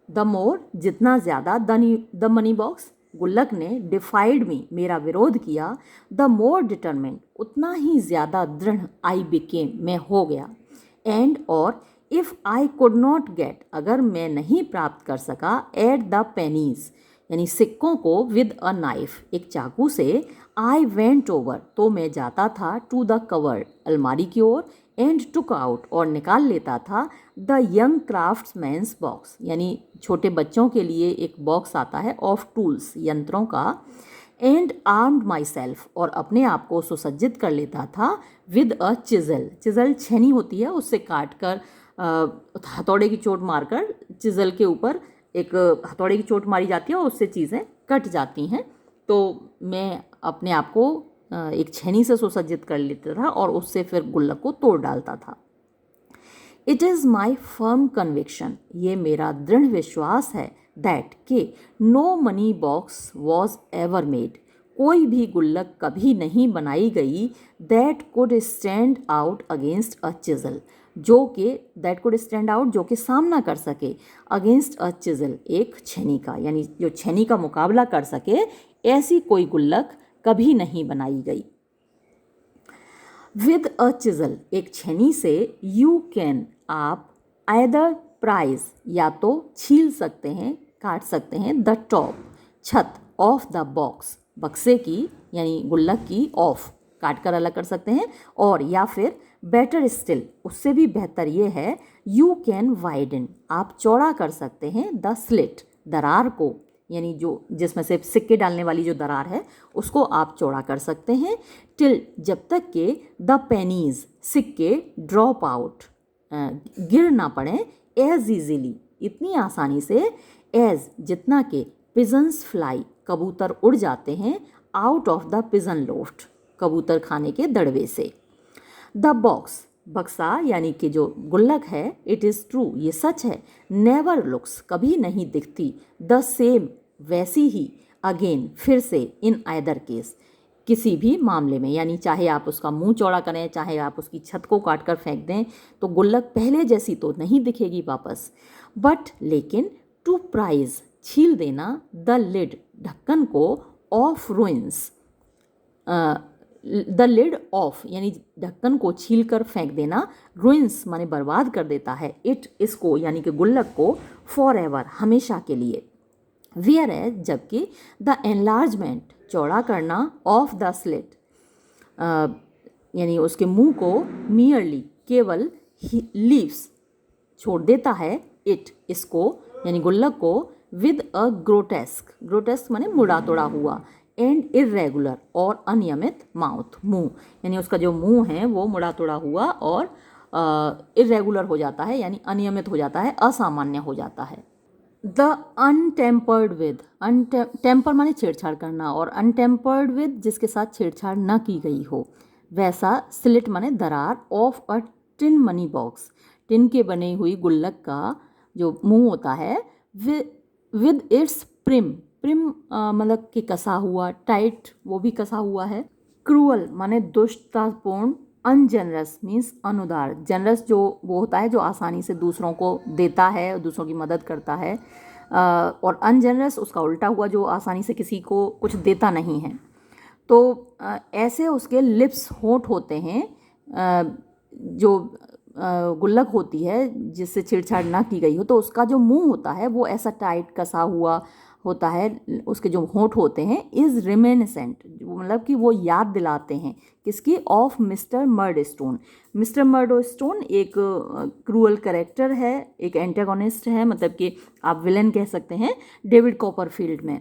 the more, जितना ज़्यादा, द मनी बॉक्स, गुल्लक ने, डिफाइड मी, मेरा विरोध किया, द मोर डिटरमिन्ड, उतना ही ज़्यादा दृढ़, आई बिकेम, मैं हो गया। एंड और if I could not gate, अगर मैं नहीं प्राप्त कर सका, एट द पेनीज, यानी सिक्कों को, विद अ नाइफ, एक चाकू से, आई वेंट ओवर, तो मैं जाता था, टू द कवर्ड, अलमारी की ओर, एंड टुक आउट, और निकाल लेता था, द यंग क्राफ्ट्समैन्स बॉक्स, यानी छोटे बच्चों के लिए एक बॉक्स आता है, ऑफ टूल्स, यंत्रों का, एंड आर्म्ड माई सेल्फ, और अपने आप को सुसज्जित कर लेता था विद अ चिज़ल। चिज़ल छेनी होती है, उससे काट कर हथौड़े की चोट मारकर चिज़ल के ऊपर एक हथौड़े की चोट मारी जाती है और उससे चीज़ें कट जाती हैं। तो मैं अपने आप को एक छेनी से सुसज्जित कर लेता था और उससे फिर गुल्लक को तोड़ डालता था। It is my firm conviction, ये मेरा दृढ़ विश्वास है, दैट के no money box was ever made, कोई भी गुल्लक कभी नहीं बनाई गई, that could stand out against a chisel, जो कि दैट कुड स्टैंड आउट, जो कि सामना कर सके, अगेंस्ट अ चिज़ल, एक छेनी का, यानी जो छेनी का मुकाबला कर सके, ऐसी कोई गुल्लक कभी नहीं बनाई गई। विद अ चिज़ल, एक छेनी से, यू कैन, आप, आइदर प्राइज, या तो छील सकते हैं, काट सकते हैं, द टॉप, छत, ऑफ द बॉक्स, बक्से की यानी गुल्लक की, ऑफ काट कर अलग कर सकते हैं, और या फिर बेटर स्टिल, उससे भी बेहतर ये है, यू कैन वाइडन, आप चौड़ा कर सकते हैं, द स्लिट, दरार को, यानी जो जिसमें से सिक्के डालने वाली जो दरार है उसको आप चौड़ा कर सकते हैं, टिल, जब तक के द पेनीज, सिक्के, ड्रॉप आउट, गिर ना पड़े, एज ईजीली, इतनी आसानी से, एज, जितना के, पिजन्स फ्लाई, कबूतर उड़ जाते हैं, out of the pigeon loft, कबूतर खाने के दड़बे से। द बॉक्स, बक्सा यानी कि जो गुल्लक है, इट इज़ ट्रू, ये सच है, नेवर लुक्स, कभी नहीं दिखती, द सेम, वैसी ही, अगेन, फिर से, इन आइदर केस, किसी भी मामले में, यानी चाहे आप उसका मुंह चौड़ा करें, चाहे आप उसकी छत को काट कर फेंक दें, तो गुल्लक पहले जैसी तो नहीं दिखेगी वापस। बट लेकिन, टू प्राइज, छील देना, द लिड, ढक्कन को, of ruins, the lid off, यानी ढक्कन को छील कर फेंक देना, रुइंस माने बर्बाद कर देता है, इट, इसको, यानी कि गुल्लक को, फॉर एवर, हमेशा के लिए। वेयर एज, जबकि, द एनलार्जमेंट, चौड़ा करना, ऑफ द स्लिट, यानी उसके मुंह को, मियरली, केवल, लीव्स, छोड़ देता है, इट, इसको, यानी गुल्लक को, विद अ ग्रोटेस्क, ग्रोटेस्क माने मुड़ा तोड़ा हुआ, एंड इरेगुलर, और अनियमित, माउथ, मुंह, यानी उसका जो मुंह है वो मुड़ा तोड़ा हुआ और इरेगुलर हो जाता है, यानी अनियमित हो जाता है, असामान्य हो जाता है। द अनटेम्पर्ड विद, टेम्पर माने छेड़छाड़ करना, और अनटेम्पर्ड विद, जिसके साथ छेड़छाड़ न की गई हो, वैसा, स्लिट माने दरार, of a tin money box, tin के बनी हुई गुल्लक का जो मुंह होता है, विद इट्स प्रिम, प्रिम मतलब कि कसा हुआ, टाइट, वो भी कसा हुआ है, क्रूअल माने दुष्टतापूर्ण, अनजेनरस मीन्स अनुदार, जनरस जो वो होता है जो आसानी से दूसरों को देता है, दूसरों की मदद करता है, और अनजेनरस उसका उल्टा हुआ, जो आसानी से किसी को कुछ देता नहीं है। तो ऐसे उसके लिप्स, होंठ होते हैं, जो गुल्लक होती है जिससे छेड़छाड़ ना की गई हो, तो उसका जो मुंह होता है वो ऐसा टाइट कसा हुआ होता है, उसके जो होंठ होते हैं, इज़ रिमेनिसेंट, मतलब कि वो याद दिलाते हैं, किसकी, ऑफ मिस्टर मर्डस्टोन। मिस्टर मर्डस्टोन एक क्रूअल कैरेक्टर है, एक एंटागोनिस्ट है, मतलब कि आप विलेन कह सकते हैं, डेविड कॉपरफील्ड में,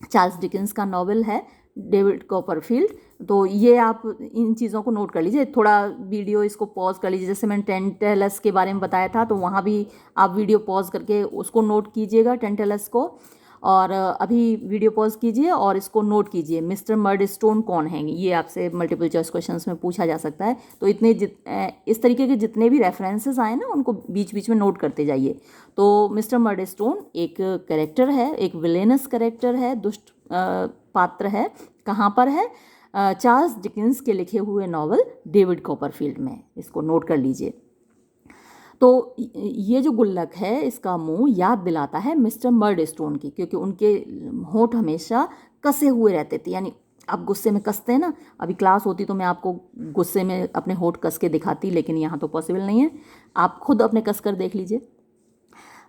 चार्ल्स डिकेंस का नॉवेल है डेविड कॉपरफील्ड। तो ये आप इन चीज़ों को नोट कर लीजिए, थोड़ा वीडियो इसको पॉज कर लीजिए, जैसे मैंने टेंटेलस के बारे में बताया था, तो वहाँ भी आप वीडियो पॉज करके उसको नोट कीजिएगा, टेंटेलस को, और अभी वीडियो पॉज कीजिए और इसको नोट कीजिए, मिस्टर मर्डस्टोन कौन हैं, ये आपसे मल्टीपल चॉइस क्वेश्चंस में पूछा जा सकता है। तो इतने इस तरीके के जितने भी रेफरेंसेस आए ना, उनको बीच बीच में नोट करते जाइए। तो मिस्टर मर्डस्टोन एक कैरेक्टर है, एक विलेनस कैरेक्टर है, दुष्ट पात्र है, कहाँ पर है, चार्ल्स डिकेंस के लिखे हुए नॉवल डेविड कॉपरफील्ड में, इसको नोट कर लीजिए। तो ये जो गुल्लक है, इसका मुंह याद दिलाता है मिस्टर मर्डस्टोन की, क्योंकि उनके होंठ हमेशा कसे हुए रहते थे, यानी आप गुस्से में कसते हैं ना, अभी क्लास होती तो मैं आपको गुस्से में अपने होंठ कस के दिखाती, लेकिन यहाँ तो पॉसिबल नहीं है, आप खुद अपने कस कर देख लीजिए।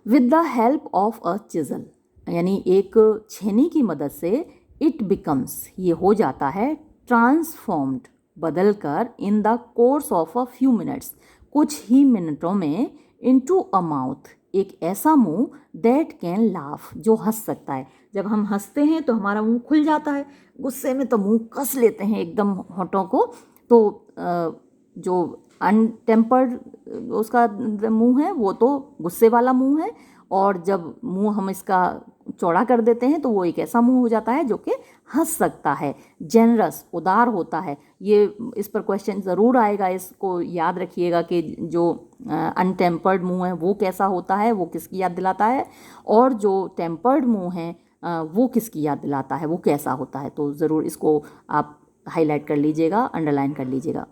With the help of a chisel, यानी एक छेनी की मदद से, इट बिकम्स, ये हो जाता है, ट्रांसफॉर्म्ड, बदल कर, in the course of a few minutes, कुछ ही मिनटों में, इनटू अ माउथ, एक ऐसा मुंह, दैट कैन लाफ, जो हंस सकता है, जब हम हंसते हैं तो हमारा मुंह खुल जाता है, गुस्से में तो मुंह कस लेते हैं एकदम होठों को। तो जो अनटेम्पर्ड उसका मुंह है वो तो गुस्से वाला मुंह है, और जब मुंह हम इसका चौड़ा कर देते हैं तो वो एक ऐसा मुंह हो जाता है जो कि हंस सकता है, जेनरस, उदार होता है। ये इस पर क्वेश्चन ज़रूर आएगा, इसको याद रखिएगा कि जो अनटेम्पर्ड मुंह है वो कैसा होता है, वो किसकी याद दिलाता है, और जो टेम्पर्ड मुंह है वो किसकी याद दिलाता है, वो कैसा होता है। तो ज़रूर इसको आप हाईलाइट कर लीजिएगा, अंडरलाइन कर लीजिएगा।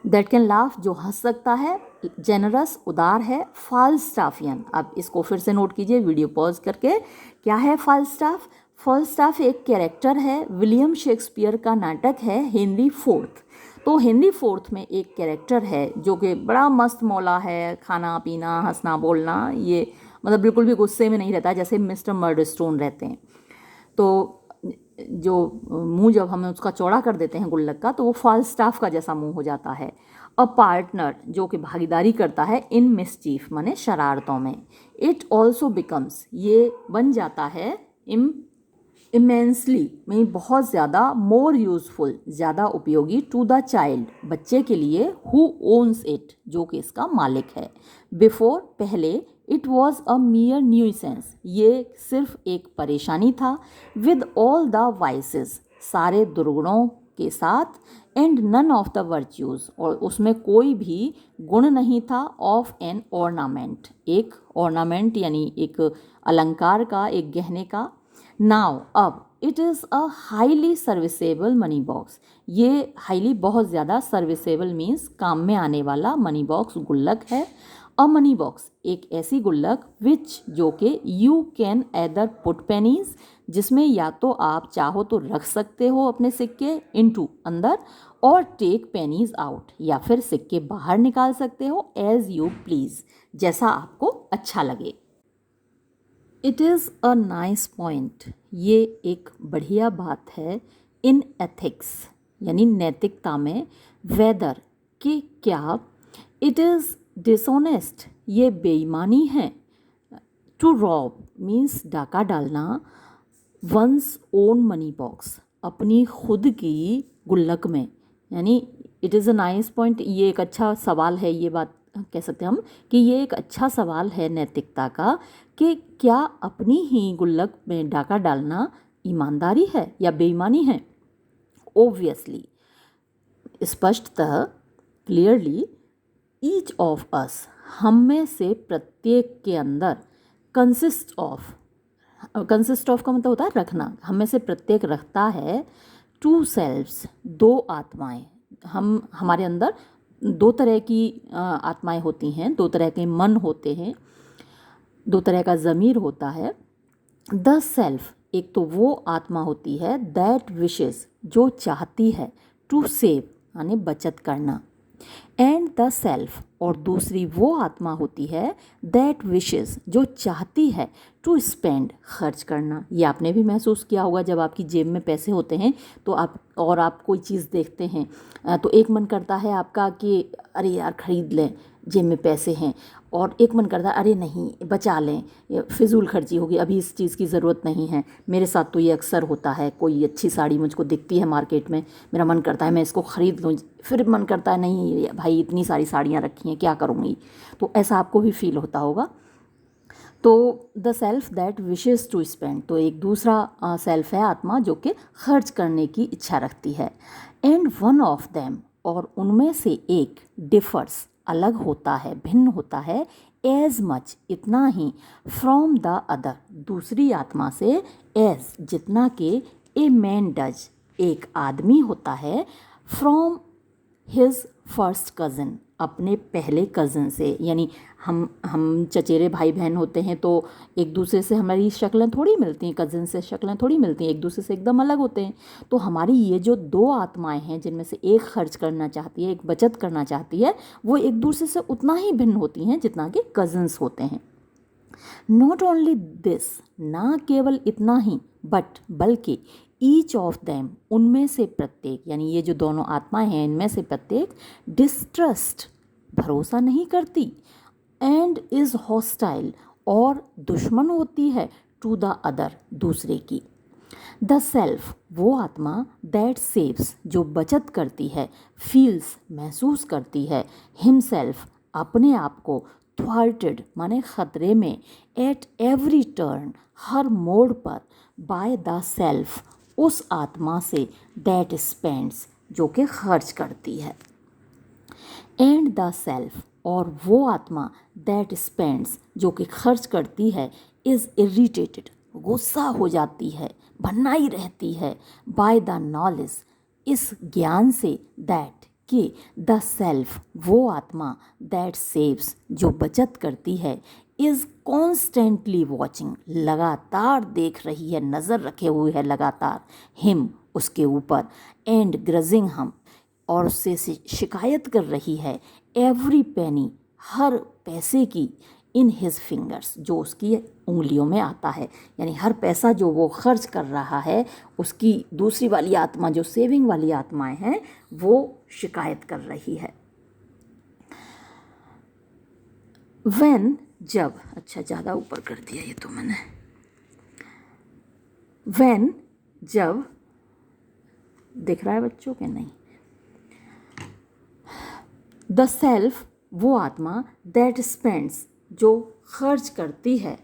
दैट कैन लाफ, जो हंस सकता है, जेनरस, उदार है। फाल्स्टाफियन, अब इसको फिर से नोट कीजिए वीडियो पॉज करके। क्या है फाल्स्टाफ? फाल्स्टाफ एक कैरेक्टर है, विलियम शेक्सपियर का नाटक है हेनरी फोर्थ। तो हेनरी फोर्थ में एक कैरेक्टर है जो कि बड़ा मस्त मौला है, खाना पीना हंसना बोलना, ये मतलब बिल्कुल भी गुस्से में नहीं रहता जैसे मिस्टर मर्डरस्टोन रहते हैं। तो जो मुंह जब हम उसका चौड़ा कर देते हैं गुल्लक का, तो वो फाल्स्टाफ का जैसा मुंह हो जाता है। अ पार्टनर, जो कि भागीदारी करता है, इन मिसचीफ माने शरारतों में। इट ऑल्सो बिकम्स, ये बन जाता है, इमेंसली में बहुत ज़्यादा, मोर यूजफुल, ज़्यादा उपयोगी, टू द चाइल्ड, बच्चे के लिए, हु ओन्स इट, जो कि इसका मालिक है। बिफोर, पहले, इट वॉज अ मियर न्यूसेंस, ये सिर्फ एक परेशानी था, विद ऑल द वाइसेस, सारे दुर्गुणों के साथ, and none of the virtues, और उसमें कोई भी गुण नहीं था, ऑफ एन ऑर्नामेंट, एक ऑर्नामेंट यानी एक अलंकार का, एक गहने का। नाउ, अब, it is a highly serviceable money box, ये हाईली बहुत ज़्यादा, सर्विसेबल मीन्स काम में आने वाला, मनी बॉक्स गुल्लक है। अ मनी बॉक्स, एक ऐसी गुल्लक, विच, जो कि, you can either put pennies, जिसमें या तो आप चाहो तो रख सकते हो अपने सिक्के, इनटू, अंदर, और टेक पेनीज आउट, या फिर सिक्के बाहर निकाल सकते हो, एज यू प्लीज़, जैसा आपको अच्छा लगे। It is a nice point, ये एक बढ़िया बात है, इन एथिक्स यानी नैतिकता में, वेदर, कि क्या, इट इज़ डिसऑनेस्ट, ये बेईमानी है, टू रॉब मीन्स डाका डालना, वंस ओन मनी बॉक्स, अपनी खुद की गुल्लक में, यानी it is a nice point, ये एक अच्छा सवाल है, ये बात कह सकते हैं हम कि ये एक अच्छा सवाल है नैतिकता का, कि क्या अपनी ही गुल्लक में डाका डालना ईमानदारी है या बेईमानी है। ओब्वियसली, स्पष्टतः, क्लियरली, ईच ऑफ अस, हम में से प्रत्येक के अंदर, कंसिस्ट ऑफ का मतलब होता है रखना, हम में से प्रत्येक रखता है, टू सेल्व्स, दो आत्माएं, हमारे अंदर दो तरह की आत्माएं होती हैं, दो तरह के मन होते हैं, दो तरह का ज़मीर होता है। द सेल्फ, एक तो वो आत्मा होती है, दैट विशेस, जो चाहती है, टू सेव यानी बचत करना, एंड द सेल्फ, और दूसरी वो आत्मा होती है, दैट विशेस, जो चाहती है, टू स्पेंड, खर्च करना। ये आपने भी महसूस किया होगा, जब आपकी जेब में पैसे होते हैं तो आप कोई चीज़ देखते हैं तो एक मन करता है आपका कि अरे यार ख़रीद लें, जेब में पैसे हैं, और एक मन करता है अरे नहीं बचा लें, ये फिजूल खर्ची होगी, अभी इस चीज़ की ज़रूरत नहीं है। मेरे साथ तो ये अक्सर होता है, कोई अच्छी साड़ी मुझको दिखती है मार्केट में, मेरा मन करता है मैं इसको ख़रीद लूँ, फिर मन करता है नहीं भाई इतनी सारी साड़ियाँ रखी हैं क्या करूँगी। तो ऐसा आपको भी फील होता होगा। तो the self that wishes to spend, तो एक दूसरा सेल्फ है, आत्मा, जो कि खर्च करने की इच्छा रखती है। एंड वन ऑफ देम, और उनमें से एक, डिफर्स, अलग होता है, भिन्न होता है, एज मच, इतना ही, फ्रॉम द अदर, दूसरी आत्मा से, एज, जितना कि, ए मैन डज, एक आदमी होता है, फ्रॉम हिज फर्स्ट कज़न, अपने पहले कज़न से, यानी हम चचेरे भाई बहन होते हैं तो एक दूसरे से हमारी शक्लें थोड़ी मिलती हैं, कज़न से शक्लें थोड़ी मिलती हैं, एक दूसरे से एकदम अलग होते हैं। तो हमारी ये जो दो आत्माएं हैं, जिनमें से एक खर्च करना चाहती है, एक बचत करना चाहती है, वो एक दूसरे से उतना ही भिन्न होती हैं जितना कि कज़न्स होते हैं। नॉट ओनली दिस, ना केवल इतना ही, बट, बल्कि, ईच ऑफ देम, उनमें से प्रत्येक, यानी ये जो दोनों आत्माएं हैं इनमें से प्रत्येक, डिस्ट्रस्ट, भरोसा नहीं करती, एंड इज़ हॉस्टाइल, और दुश्मन होती है, टू द अदर, दूसरे की। द सेल्फ, वो आत्मा, दैट सेव्स, जो बचत करती है, फील्स, महसूस करती है, हिमसेल्फ, अपने आप को, थ्वार्टेड माने खतरे में, एट एवरी टर्न, हर मोड़ पर, बाय द सेल्फ, उस आत्मा से, दैट स्पेंड्स, जो कि खर्च करती है। एंड द सेल्फ, और वो आत्मा, दैट स्पेंड्स, जो कि खर्च करती है, इज़ इरिटेटेड, गुस्सा हो जाती है, बनाई रहती है, बाय द नॉलेज, इस ज्ञान से, दैट, कि द सेल्फ, वो आत्मा, दैट सेव्स, जो बचत करती है, इज़ कॉन्स्टेंटली वॉचिंग, लगातार देख रही है, नज़र रखे हुए है लगातार, हिम, उसके ऊपर, एंड ग्रजिंग हम, और उससे शिकायत कर रही है, एवरी पेनी, हर पैसे की, इन हिज फिंगर्स, जो उसकी उंगलियों में आता है, यानी हर पैसा जो वो खर्च कर रहा है, उसकी दूसरी वाली आत्मा, जो सेविंग वाली आत्माएं हैं, वो शिकायत कर रही है। व्हेन, जब, अच्छा ज़्यादा ऊपर कर दिया ये तो मैंने। व्हेन, जब, दिख रहा है बच्चों के नहीं। द सेल्फ, वो आत्मा, दैट स्पेंड्स, जो खर्च करती है,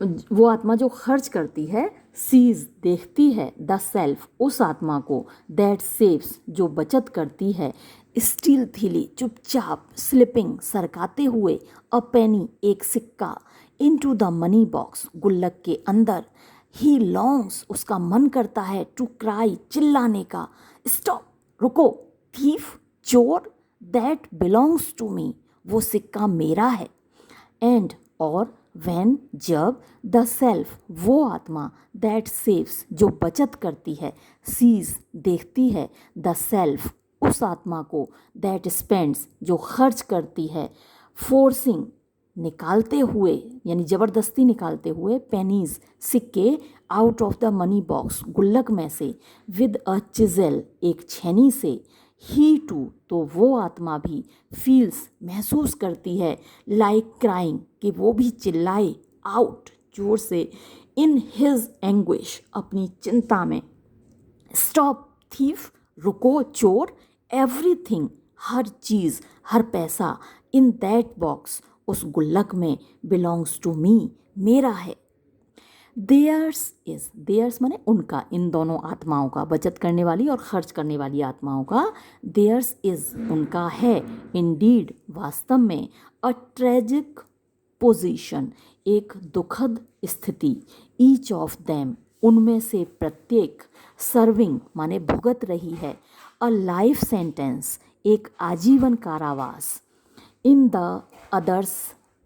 वो आत्मा जो खर्च करती है, सीज, देखती है, द सेल्फ, उस आत्मा को, दैट सेव्स, जो बचत करती है, स्टीलथीली, चुपचाप, स्लिपिंग, सरकाते हुए, अ पेनी, एक सिक्का, इनटू द मनी बॉक्स, गुल्लक के अंदर, ही लॉन्ग्स, उसका मन करता है, टू क्राई, चिल्लाने का, स्टॉप, रुको, थीफ, चोर, दैट बिलोंग्स टू मी, वो सिक्का मेरा है, एंड, और, व्हेन, जब, द सेल्फ, वो आत्मा, दैट सेव्स, जो बचत करती है, सीज, देखती है, द सेल्फ, उस आत्मा को, दैट स्पेंड्स, जो खर्च करती है, फोर्सिंग, निकालते हुए, यानी ज़बरदस्ती निकालते हुए, पेनीज, सिक्के, out of the money box, गुल्लक में से, विद अ चिज़ल, एक छेनी से, ही टू, तो वो आत्मा भी, फील्स, महसूस करती है, लाइक क्राइंग, कि वो भी चिल्लाए, आउट, जोर से, इन हिज एंग्विश, अपनी चिंता में, स्टॉप, थीफ, रुको, चोर, एवरीथिंग, हर चीज़, हर पैसा, इन दैट बॉक्स, उस गुल्लक में, बिलोंग्स टू मी, मेरा है। देयर्स इज, देयर्स माने उनका, इन दोनों आत्माओं का, बचत करने वाली और खर्च करने वाली आत्माओं का, देयर्स इज, उनका है, इंडीड, वास्तव में, अ ट्रेजिक पोजीशन, एक दुखद स्थिति, ईच ऑफ देम, उनमें से प्रत्येक, सर्विंग माने भुगत रही है, अ लाइफ सेंटेंस, एक आजीवन कारावास, इन द अदर्स,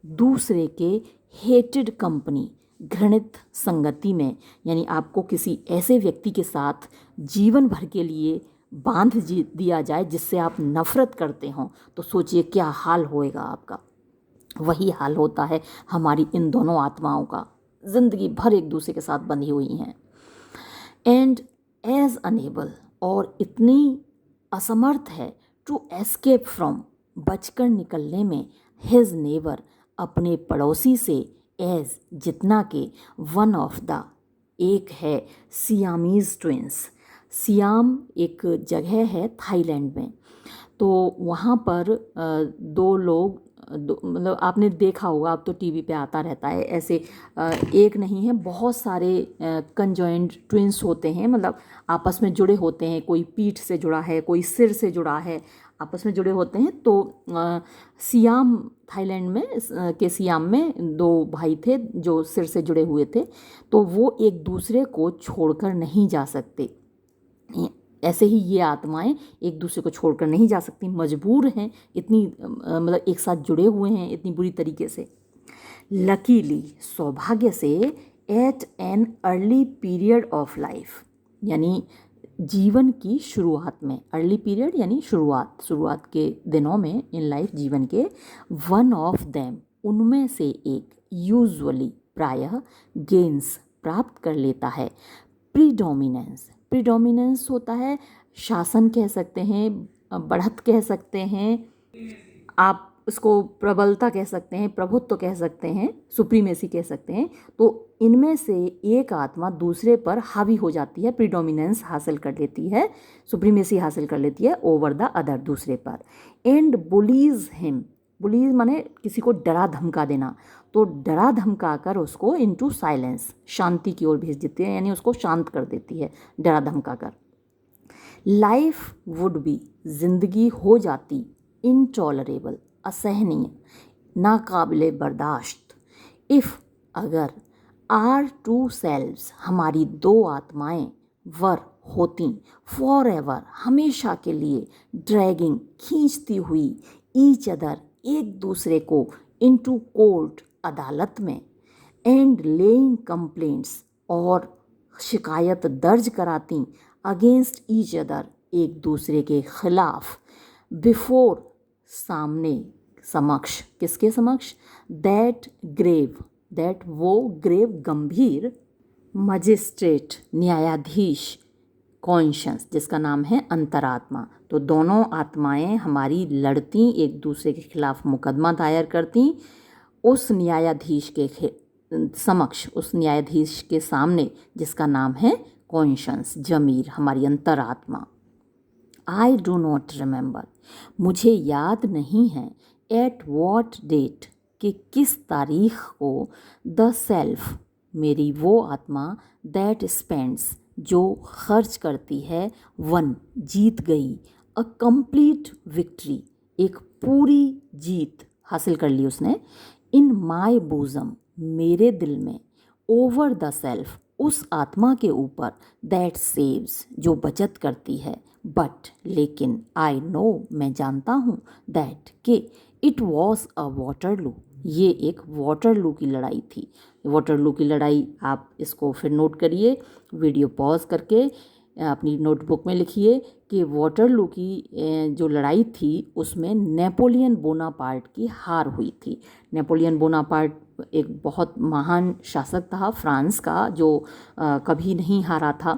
दूसरे के, हेटेड कंपनी, घृणित संगति में, यानी आपको किसी ऐसे व्यक्ति के साथ जीवन भर के लिए बांध दिया जाए जिससे आप नफरत करते हों, तो सोचिए क्या हाल होएगा आपका। वही हाल होता है हमारी इन दोनों आत्माओं का, जिंदगी भर एक दूसरे के साथ बंधी हुई हैं। एंड एज अनेबल, और इतनी असमर्थ है, टू एस्केप फ्रॉम, बचकर निकलने में, हिज नेबर, अपने पड़ोसी से, एज, जितना के, वन ऑफ द, एक है, सियामीज ट्विंस, सियाम एक जगह है थाईलैंड में, तो वहाँ पर दो लोग, मतलब आपने देखा होगा, अब तो टीवी पे आता रहता है ऐसे, एक नहीं है, बहुत सारे कंजॉइंट ट्विंस होते हैं, मतलब आपस में जुड़े होते हैं, कोई पीठ से जुड़ा है, कोई सिर से जुड़ा है, आपस में जुड़े होते हैं। तो सियाम, थाईलैंड में के सियाम में दो भाई थे जो सिर से जुड़े हुए थे, तो वो एक दूसरे को छोड़कर नहीं जा सकते। ऐसे ही ये आत्माएं एक दूसरे को छोड़कर नहीं जा सकती, मजबूर हैं, इतनी मतलब एक साथ जुड़े हुए हैं इतनी बुरी तरीके से। लकीली, सौभाग्य से, at an early period of life, यानी जीवन की शुरुआत में, अर्ली पीरियड यानी शुरुआत के दिनों में, इन लाइफ, जीवन के, वन ऑफ देम, उनमें से एक, यूजुअली, प्रायः, गेन्स, प्राप्त कर लेता है, प्रीडोमिनेंस, प्रीडोमिनेंस होता है शासन कह सकते हैं, बढ़त कह सकते हैं, आप उसको प्रबलता कह सकते हैं, प्रभुत्व कह सकते हैं, सुप्रीमेसी कह सकते हैं। तो इनमें से एक आत्मा दूसरे पर हावी हो जाती है, प्रीडोमिनेंस हासिल कर लेती है, सुप्रीमेसी हासिल कर लेती है ओवर द अदर, दूसरे पर। एंड बुलीज हिम, बुलीज माने किसी को डरा धमका देना, तो डरा धमका कर उसको इनटू साइलेंस, शांति की ओर भेज देती है, यानी उसको शांत कर देती है डरा धमका कर। लाइफ वुड बी, जिंदगी हो जाती, इनटॉलरेबल, असहनीय, नाकाबिले बर्दाश्त, इफ़, अगर, आर टू सेल्व्स, हमारी दो आत्माएं, वर, होती, फॉर एवर, हमेशा के लिए, ड्रैगिंग, खींचती हुई, ईच अदर, एक दूसरे को, इनटू कोर्ट, अदालत में, एंड लेइंग कंप्लेंट्स, और शिकायत दर्ज कराती, अगेंस्ट ईच अदर, एक दूसरे के खिलाफ, बिफोर, सामने, समक्ष, किसके समक्ष, दैट ग्रेव, दैट वो ग्रेव, गंभीर, मजिस्ट्रेट, न्यायाधीश, कॉन्शियस, जिसका नाम है अंतरात्मा। तो दोनों आत्माएं हमारी लड़ती, एक दूसरे के खिलाफ मुकदमा दायर करती, उस न्यायाधीश के समक्ष, उस न्यायाधीश के सामने, जिसका नाम है कॉन्शियस, जमीर, हमारी अंतरात्मा। आई डू नॉट रिमेंबर, मुझे याद नहीं है, एट वॉट डेट, कि किस तारीख को, द सेल्फ, मेरी वो आत्मा, दैट स्पेंड्स, जो खर्च करती है, वन, जीत गई, अ कंप्लीट विक्ट्री, एक पूरी जीत हासिल कर ली उसने, इन माई बोजम, मेरे दिल में, ओवर द सेल्फ, उस आत्मा के ऊपर, दैट सेव्स, जो बचत करती है, बट, लेकिन, आई नो, मैं जानता हूँ, दैट, के, इट वॉज अ वाटरलू, ये एक वाटरलू की लड़ाई थी। वाटरलू की लड़ाई, आप इसको फिर नोट करिए, वीडियो पॉज करके अपनी नोटबुक में लिखिए कि वाटरलू की जो लड़ाई थी उसमें नेपोलियन बोनापार्ट की हार हुई थी। नेपोलियन बोनापार्ट एक बहुत महान शासक था फ्रांस का, जो कभी नहीं हारा था,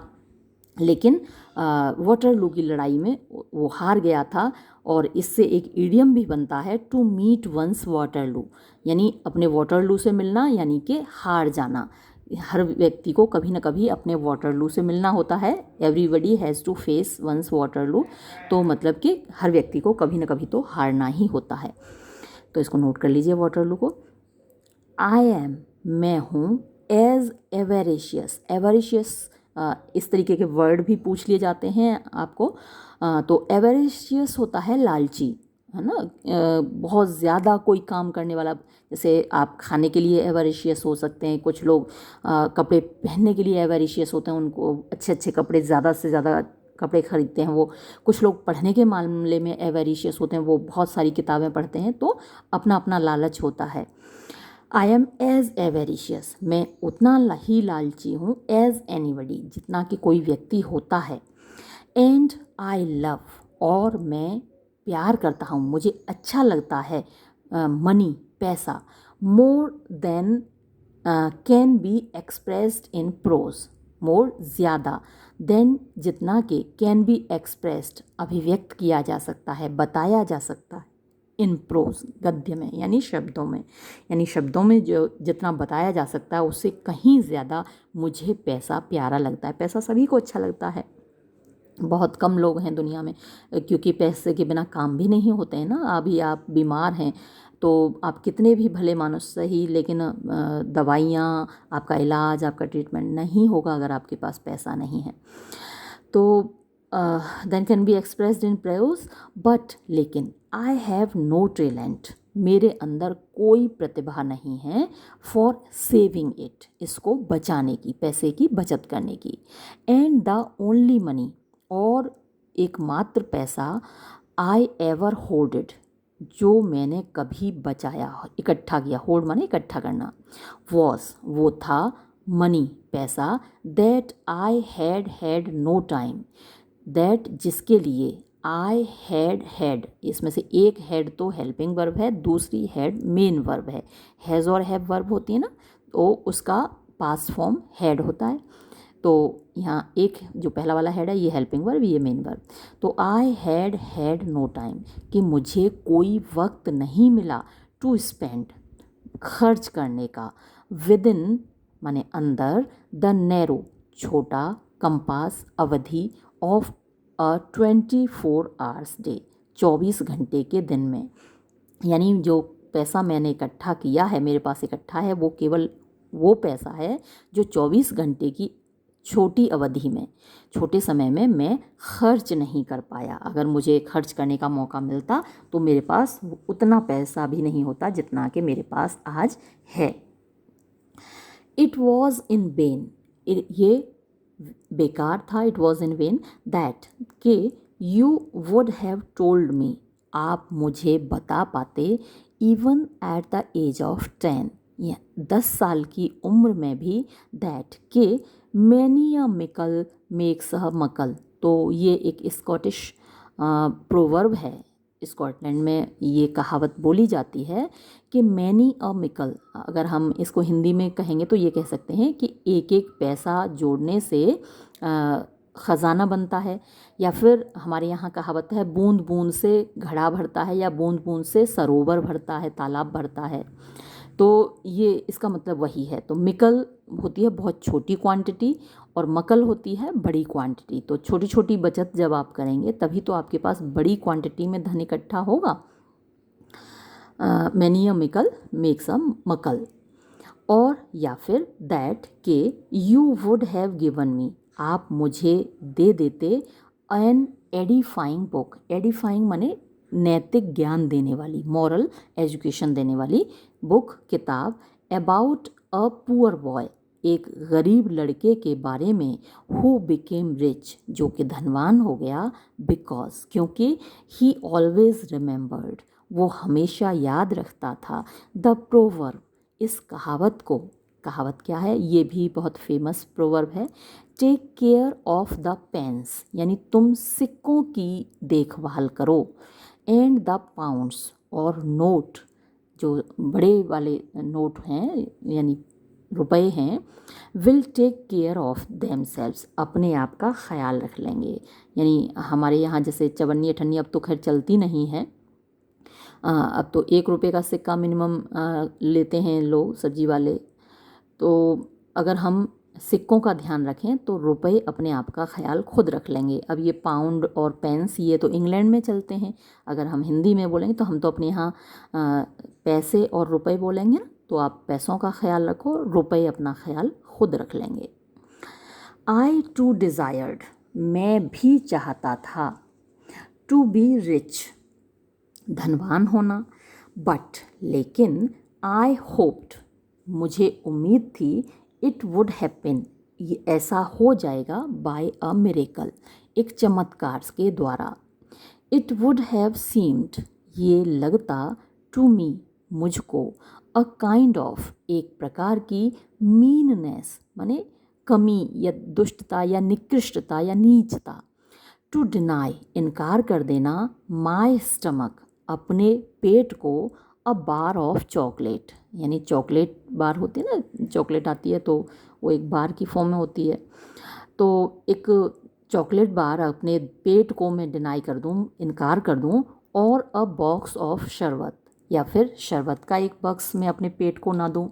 लेकिन वाटरलू की लड़ाई में वो हार गया था। और इससे एक इडियम भी बनता है, टू मीट वंस वाटरलू, यानी अपने वाटरलू से मिलना, यानी कि हार जाना। हर व्यक्ति को कभी ना कभी अपने वाटरलू से मिलना होता है, everybody has to face once Waterloo, तो मतलब कि हर व्यक्ति को कभी ना कभी तो हारना ही होता है। तो इसको नोट कर लीजिए वाटरलू को। आई एम, मैं हूँ, एज एवेरेशियस, एवेरेशियस इस तरीके के वर्ड भी पूछ लिए जाते हैं आपको। तो एवेरेशियस होता है लालची, है ना, बहुत ज़्यादा कोई काम करने वाला। जैसे आप खाने के लिए एवेरेशियस हो सकते हैं, कुछ लोग कपड़े पहनने के लिए एवेरेशियस होते हैं, उनको अच्छे अच्छे कपड़े, ज़्यादा से ज़्यादा कपड़े खरीदते हैं वो। कुछ लोग पढ़ने के मामले में एवेरेशियस होते हैं, वो बहुत सारी किताबें पढ़ते हैं, तो अपना अपना लालच होता है। आई एम एज एवेरिशियस, मैं उतना ही लालची हूँ, एज एनीबडी, जितना कि कोई व्यक्ति होता है। एंड आई लव, और मैं प्यार करता हूँ, मुझे अच्छा लगता है, मनी, पैसा, more than can be expressed in prose, more, ज़्यादा, देन, जितना कि, कैन बी एक्सप्रेस्ड, अभिव्यक्त किया जा सकता है, बताया जा सकता है, इन प्रोज, गद्य में, यानी शब्दों में, यानी शब्दों में जो जितना बताया जा सकता है उससे कहीं ज़्यादा मुझे पैसा प्यारा लगता है। पैसा सभी को अच्छा लगता है, बहुत कम लोग हैं दुनिया में, क्योंकि पैसे के बिना काम भी नहीं होते हैं ना। अभी आप बीमार हैं तो आप कितने भी भले मानुस सही, लेकिन दवाइयाँ, आपका इलाज, आपका ट्रीटमेंट नहीं होगा अगर आपके पास पैसा नहीं है। तो than can be expressed in prose, but, लेकिन, आई हैव नो टैलेंट, मेरे अंदर कोई प्रतिभा नहीं है, फॉर सेविंग इट, इसको बचाने की, पैसे की बचत करने की, एंड द ओनली मनी, और एकमात्र पैसा, आई एवर होल्डेड, जो मैंने कभी बचाया, इकट्ठा किया, होल्ड माने इकट्ठा करना, वॉज, वो था, मनी, पैसा, that I had no time, that, जिसके लिए, आई हैड, इसमें से एक हैड तो हेल्पिंग वर्ब है, दूसरी हैड मेन वर्ब है। हैज़ और हैव वर्ब होती है ना, तो उसका पास्ट फॉर्म हैड होता है। तो यहाँ एक जो पहला वाला हेड है ये हेल्पिंग वर्ब, ये मेन वर्ब। तो आई हैड नो टाइम, कि मुझे कोई वक्त नहीं मिला, टू स्पेंड खर्च करने का, विद इन माने अंदर, द नैरो छोटा, कंपास अवधि, ऑफ अ 24 आवर्स डे 24 घंटे के दिन में। यानी जो पैसा मैंने इकट्ठा किया है, मेरे पास इकट्ठा है, वो केवल वो पैसा है जो 24 घंटे की छोटी अवधि में, छोटे समय में मैं खर्च नहीं कर पाया। अगर मुझे खर्च करने का मौका मिलता तो मेरे पास उतना पैसा भी नहीं होता जितना कि मेरे पास आज है। इट वॉज इन वेन, ये बेकार था, it was in vain, that के you would have told me, आप मुझे बता पाते, even at the age of 10, या 10 साल की उम्र में भी, दैट के many a mickle makes a मकल। तो ये एक स्कॉटिश प्रोवर्ब है, स्कॉटलैंड में ये कहावत बोली जाती है कि मैनी अ मिकल, अगर हम इसको हिंदी में कहेंगे तो ये कह सकते हैं कि एक एक पैसा जोड़ने से ख़जाना बनता है, या फिर हमारे यहाँ कहावत है बूंद बूंद से घड़ा भरता है, या बूंद बूंद से सरोवर भरता है, तालाब भरता है। तो ये इसका मतलब वही है। तो मिकल होती है बहुत छोटी क्वांटिटी और मकल होती है बड़ी क्वांटिटी। तो छोटी छोटी बचत जब आप करेंगे तभी तो आपके पास बड़ी क्वांटिटी में धन इकट्ठा होगा। Many a mickle makes a muckle. और या फिर दैट के you would have given me, आप मुझे दे देते, एन एडिफाइंग बुक, एडिफाइंग माने नैतिक ज्ञान देने वाली, मॉरल एजुकेशन देने वाली बुक, किताब, अबाउट अ पुअर बॉय, एक गरीब लड़के के बारे में, हु बिकेम रिच, जो कि धनवान हो गया, बिकॉज क्योंकि, ही ऑलवेज रिमेंबर्ड, वो हमेशा याद रखता था, द प्रोवर्ब, इस कहावत को। कहावत क्या है? ये भी बहुत फेमस प्रोवर्ब है, take care of the pence, यानी तुम सिक्कों की देखभाल करो, एंड द पाउंड्स, और नोट, जो बड़े वाले नोट हैं यानी रुपए हैं, will take care of themselves, अपने आप का ख्याल रख लेंगे। यानी हमारे यहाँ जैसे चवन्नी अठन्नी अब तो खैर चलती नहीं है, अब तो 1 रुपये का सिक्का मिनिमम लेते हैं लोग सब्जी वाले। तो अगर हम सिक्कों का ध्यान रखें तो रुपए अपने आप का ख्याल खुद रख लेंगे। अब ये पाउंड और पेंस ये तो इंग्लैंड में चलते हैं, अगर हम हिंदी में बोलेंगे तो हम तो अपने यहाँ पैसे और रुपए बोलेंगे ना, तो आप पैसों का ख्याल रखो, रुपए अपना ख्याल खुद रख लेंगे। आई टू डिज़ायर्ड, मैं भी चाहता था, टू बी रिच, धनवान होना, बट लेकिन, आई होप्ड, मुझे उम्मीद थी, इट वुड हैपन, ये ऐसा हो जाएगा, बाय अ मिरेकल, एक चमत्कार के द्वारा, इट वुड हैव सीम्ड, ये लगता, टू मी, मुझको, अ काइंड ऑफ, एक प्रकार की, मीननेस माने कमी या दुष्टता या निकृष्टता या नीचता, टू डिनाई, इनकार कर देना, माई स्टमक, अपने पेट को, अ बार ऑफ चॉकलेट, यानी चॉकलेट बार होती है ना, चॉकलेट आती है तो वो एक बार की फॉर्म में होती है, तो एक चॉकलेट बार अपने पेट को मैं डिनाई कर दूँ, इनकार कर दूँ, और अ बॉक्स ऑफ शरबत, या फिर शरबत का एक बॉक्स मैं अपने पेट को ना दूँ,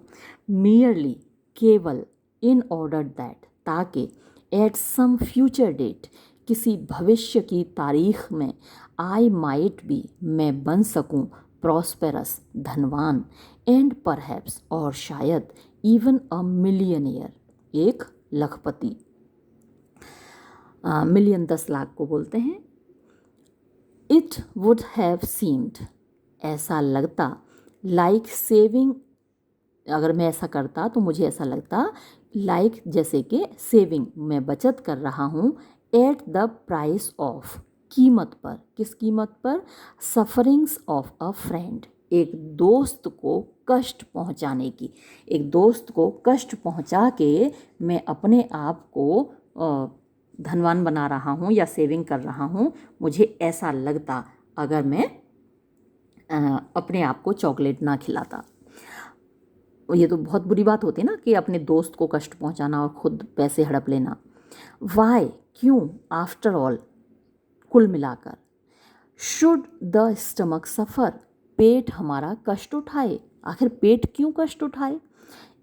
मियरली, केवल, इन ऑर्डर दैट, ताकि, एट सम फ्यूचर डेट, किसी भविष्य की तारीख में, आई माइट बी, मैं बन सकूं, प्रॉस्पेरस, धनवान, एंड परहैप्स, और शायद, इवन अ मिलियनियर, एक लखपति। मिलियन 10 लाख को बोलते हैं। इट वुड हैव सीम्ड, ऐसा लगता, लाइक सेविंग, अगर मैं ऐसा करता तो मुझे ऐसा लगता, लाइक जैसे कि सेविंग, मैं बचत कर रहा हूँ, एट द प्राइस ऑफ, कीमत पर, किस कीमत पर, सफरिंग्स ऑफ अ फ्रेंड, एक दोस्त को कष्ट पहुँचाने की, एक दोस्त को कष्ट पहुँचा के मैं अपने आप को धनवान बना रहा हूँ या सेविंग कर रहा हूँ, मुझे ऐसा लगता अगर मैं अपने आप को चॉकलेट ना खिलाता। ये तो बहुत बुरी बात होती है ना कि अपने दोस्त को कष्ट पहुंचाना और खुद पैसे हड़प लेना। वाई, क्यों, आफ्टर ऑल, कुल मिलाकर, शुड द स्टमक सफ़र, पेट हमारा कष्ट उठाए, आखिर पेट क्यों कष्ट उठाए,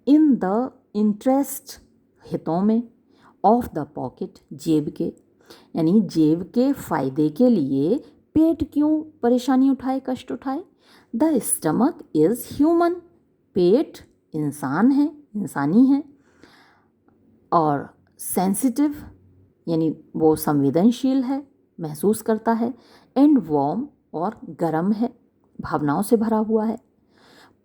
इन द इंटरेस्ट, हितों में, ऑफ द पॉकेट, जेब के, यानी जेब के फायदे के लिए पेट क्यों परेशानी उठाए, कष्ट उठाए। द स्टमक इज़ ह्यूमन, पेट इंसान है, इंसानी है। और सेंसिटिव, यानी वो संवेदनशील है, महसूस करता है। एंड वार्म, और गर्म है, भावनाओं से भरा हुआ है।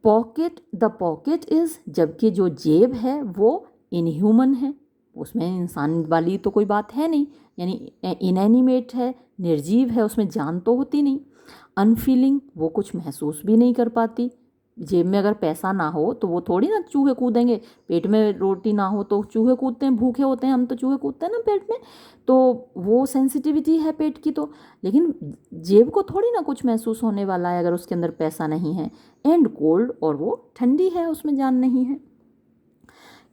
पॉकेट, द पॉकेट इज़, जबकि जो जेब है वो इनह्यूमन है, उसमें इंसान वाली तो कोई बात है नहीं, यानी इनएनिमेट है, निर्जीव है, उसमें जान तो होती नहीं। अनफीलिंग, वो कुछ महसूस भी नहीं कर पाती। जेब में अगर पैसा ना हो तो वो थोड़ी ना चूहे कूदेंगे, पेट में रोटी ना हो तो चूहे कूदते हैं, भूखे होते हैं हम तो चूहे कूदते हैं ना पेट में, तो वो सेंसिटिविटी है पेट की तो। लेकिन जेब को थोड़ी ना कुछ महसूस होने वाला है अगर उसके अंदर पैसा नहीं है। एंड कोल्ड, और वो ठंडी है, उसमें जान नहीं है।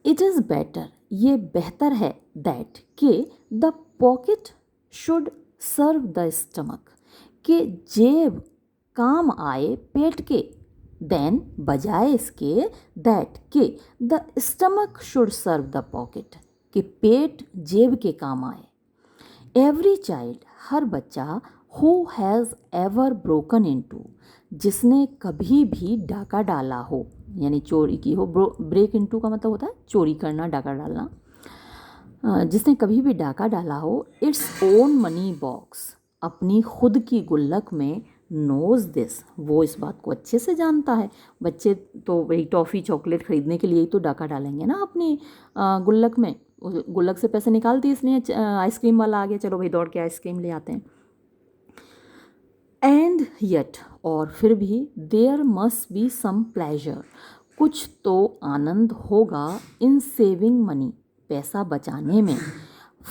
इट इज़ बेटर, ये बेहतर है, दैट, कि the pocket should serve the stomach, कि जेब काम आए पेट के, देन, बजाय इसके, दैट, कि the stomach should serve the pocket, कि पेट जेब के काम आए। एवरी चाइल्ड, हर बच्चा, who has ever broken into, जिसने कभी भी डाका डाला हो, यानी चोरी की हो, ब्रेक इनटू का मतलब होता है चोरी करना, डाका डालना, जिसने कभी भी डाका डाला हो, इट्स ओन मनी बॉक्स, अपनी खुद की गुल्लक में, नोज दिस, वो इस बात को अच्छे से जानता है। बच्चे तो वही टॉफ़ी चॉकलेट ख़रीदने के लिए ही तो डाका डालेंगे ना अपनी गुल्लक में, गुल्लक से पैसे निकालती इसलिए आइसक्रीम वाला आ गया, चलो भाई दौड़ के आइसक्रीम ले आते हैं। एंड येट, और फिर भी, there must be some pleasure, कुछ तो आनंद होगा, इन सेविंग मनी, पैसा बचाने में।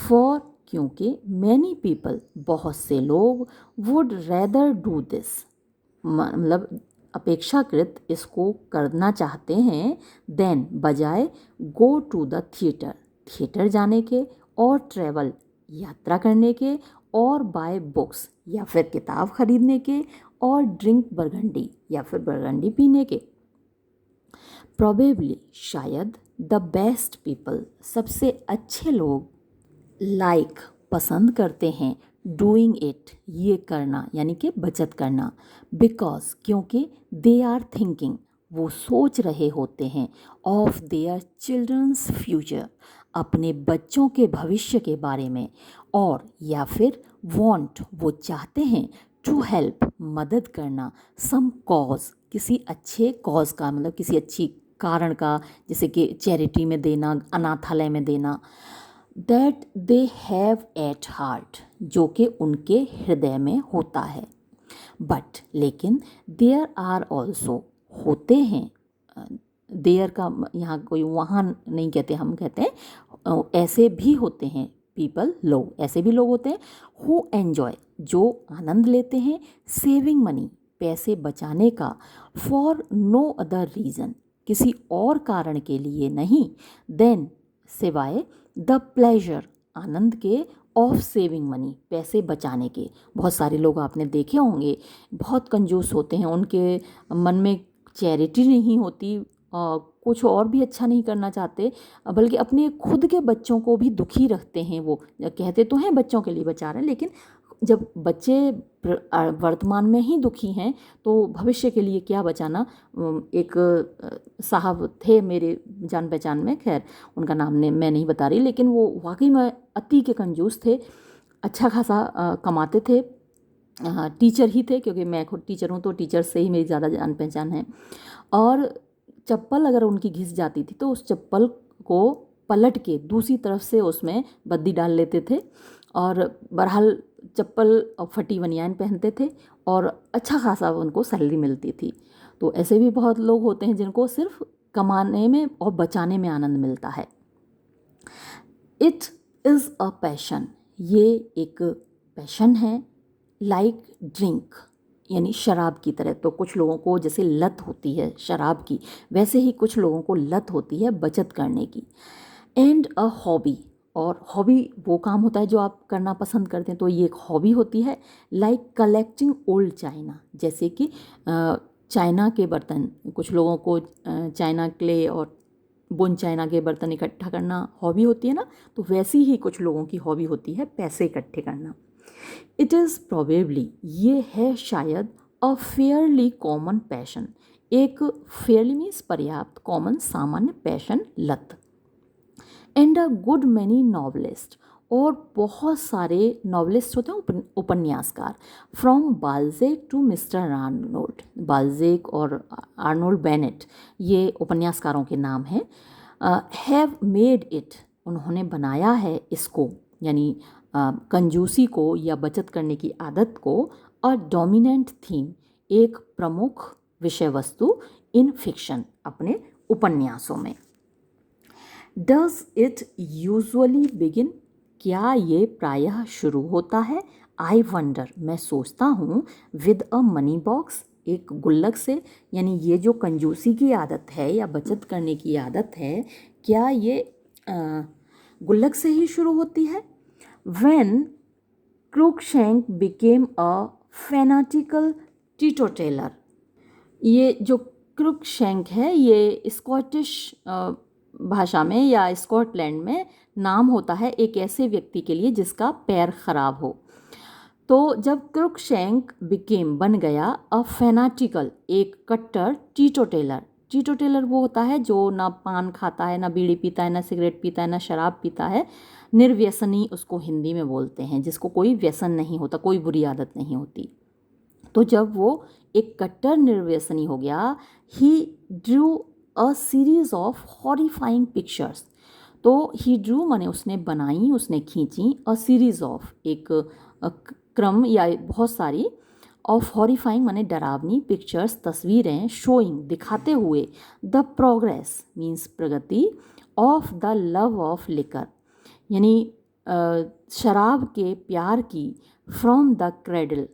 फॉर, क्योंकि, मैनी पीपल, बहुत से लोग, वुड रेदर डू दिस, मतलब अपेक्षाकृत इसको करना चाहते हैं, देन, बजाय, go to the theatre, theatre जाने के, और ट्रैवल, यात्रा करने के, और बाय बुक्स, या फिर किताब खरीदने के, और ड्रिंक बरगंडी, या फिर बरगंडी पीने के। प्रोबेबली, शायद, द बेस्ट पीपल, सबसे अच्छे लोग, लाइक, पसंद करते हैं, डूइंग इट, ये करना, यानी कि बचत करना, बिकॉज, क्योंकि, दे आर थिंकिंग, वो सोच रहे होते हैं, ऑफ देयर चिल्ड्रंस फ्यूचर, अपने बच्चों के भविष्य के बारे में, और, या फिर, वॉन्ट, वो चाहते हैं, टू हेल्प, मदद करना, सम कॉज, किसी अच्छे कॉज का, मतलब किसी अच्छी कारण का, जैसे कि चैरिटी में देना, अनाथालय में देना, that they have at heart, जो कि उनके हृदय में होता है। बट, लेकिन, देयर आर ऑल्सो, होते हैं, देयर का यहाँ कोई वहाँ नहीं कहते, हम कहते हैं ऐसे भी होते हैं, पीपल, लोग, ऐसे भी लोग होते हैं, हु एन्जॉय, जो आनंद लेते हैं, सेविंग मनी, पैसे बचाने का, फॉर नो अदर रीज़न, किसी और कारण के लिए नहीं, देन, सिवाय, द प्लेजर, आनंद के, ऑफ सेविंग मनी, पैसे बचाने के। बहुत सारे लोग आपने देखे होंगे, बहुत कंजूस होते हैं, उनके मन में चैरिटी नहीं होती, कुछ और भी अच्छा नहीं करना चाहते, बल्कि अपने खुद के बच्चों को भी दुखी रखते हैं। वो कहते तो हैं बच्चों के लिए बचा रहे हैं, लेकिन जब बच्चे वर्तमान में ही दुखी हैं तो भविष्य के लिए क्या बचाना। एक साहब थे मेरे जान पहचान में, खैर उनका नाम मैं नहीं बता रही, लेकिन वो वाकई में अति के कंजूस थे, अच्छा खासा कमाते थे, टीचर ही थे, क्योंकि मैं खुद टीचर हूँ तो टीचर से ही मेरी ज़्यादा जान पहचान है। और चप्पल अगर उनकी घिस जाती थी तो उस चप्पल को पलट के दूसरी तरफ से उसमें बद्दी डाल लेते थे, और बहरहाल चप्पल फटी बनियान पहनते थे, और अच्छा खासा उनको सैलरी मिलती थी। तो ऐसे भी बहुत लोग होते हैं जिनको सिर्फ कमाने में और बचाने में आनंद मिलता है। इट इज़ अ पैशन, ये एक पैशन है, लाइक ड्रिंक, यानी शराब की तरह। तो कुछ लोगों को जैसे लत होती है शराब की, वैसे ही कुछ लोगों को लत होती है बचत करने की। एंड अ हॉबी, और हॉबी वो काम होता है जो आप करना पसंद करते हैं, तो ये एक हॉबी होती है। लाइक कलेक्टिंग ओल्ड चाइना, जैसे कि चाइना के बर्तन, कुछ लोगों को चाइना क्ले और बुन चाइना के बर्तन इकट्ठा करना हॉबी होती है ना, तो वैसी ही कुछ लोगों की हॉबी होती है पैसे इकट्ठे करना। इट इज़ प्रोबेबली, ये है शायद, अ फेयरली कॉमन पैशन, एक फेयरली मीन्स पर्याप्त, कॉमन सामान्य पैशन, लत। And a good many novelist, और बहुत सारे नॉवलिस्ट होते हैं, उपन्यासकार, फ्रॉम बाल्जेक टू मिस्टर आर्नोल्ड, बाल्जेक और आर्नोल्ड बेनेट, ये उपन्यासकारों के नाम हैं, हैव मेड इट, उन्होंने बनाया है इसको, यानी कंजूसी को या बचत करने की आदत को, अ डोमिनेंट थीम, एक प्रमुख विषय वस्तु, इन फिक्शन, अपने उपन्यासों में। डज इट यूजुअली बिगिन, क्या ये प्रायः शुरू होता है, आई वंडर, मैं सोचता हूँ, विद अ मनी बॉक्स, एक गुल्लक से, यानी ये जो कंजूसी की आदत है या बचत करने की आदत है, क्या ये गुल्लक से ही शुरू होती है। व्हेन क्रूकशैंक बिकेम अ फैनाटिकल टीटोटेलर, ये जो क्रूकशैंक है ये स्कॉटिश भाषा में या स्कॉटलैंड में नाम होता है एक ऐसे व्यक्ति के लिए जिसका पैर खराब हो। तो जब क्रूकशैंक बिकेम, बन गया, अ फैनाटिकल, एक कट्टर टीटोटेलर, टीटोटेलर वो होता है जो ना पान खाता है, ना बीड़ी पीता है, ना सिगरेट पीता है, ना शराब पीता है, निर्व्यसनी उसको हिंदी में बोलते हैं, जिसको कोई व्यसन नहीं होता, कोई बुरी आदत नहीं होती। तो जब वो एक कट्टर निर्व्यसनी हो गया, he drew a series of horrifying pictures, तो ही ड्रू माने उसने बनाई, उसने खींची, अ सीरीज ऑफ, एक क्रम या बहुत सारी, ऑफ हॉरिफाइंग माने डरावनी, पिक्चर्स तस्वीरें, शोइंग दिखाते हुए, the progress means Pragati, of the love of liquor, यानी शराब के प्यार की, फ्रॉम द क्रेडल,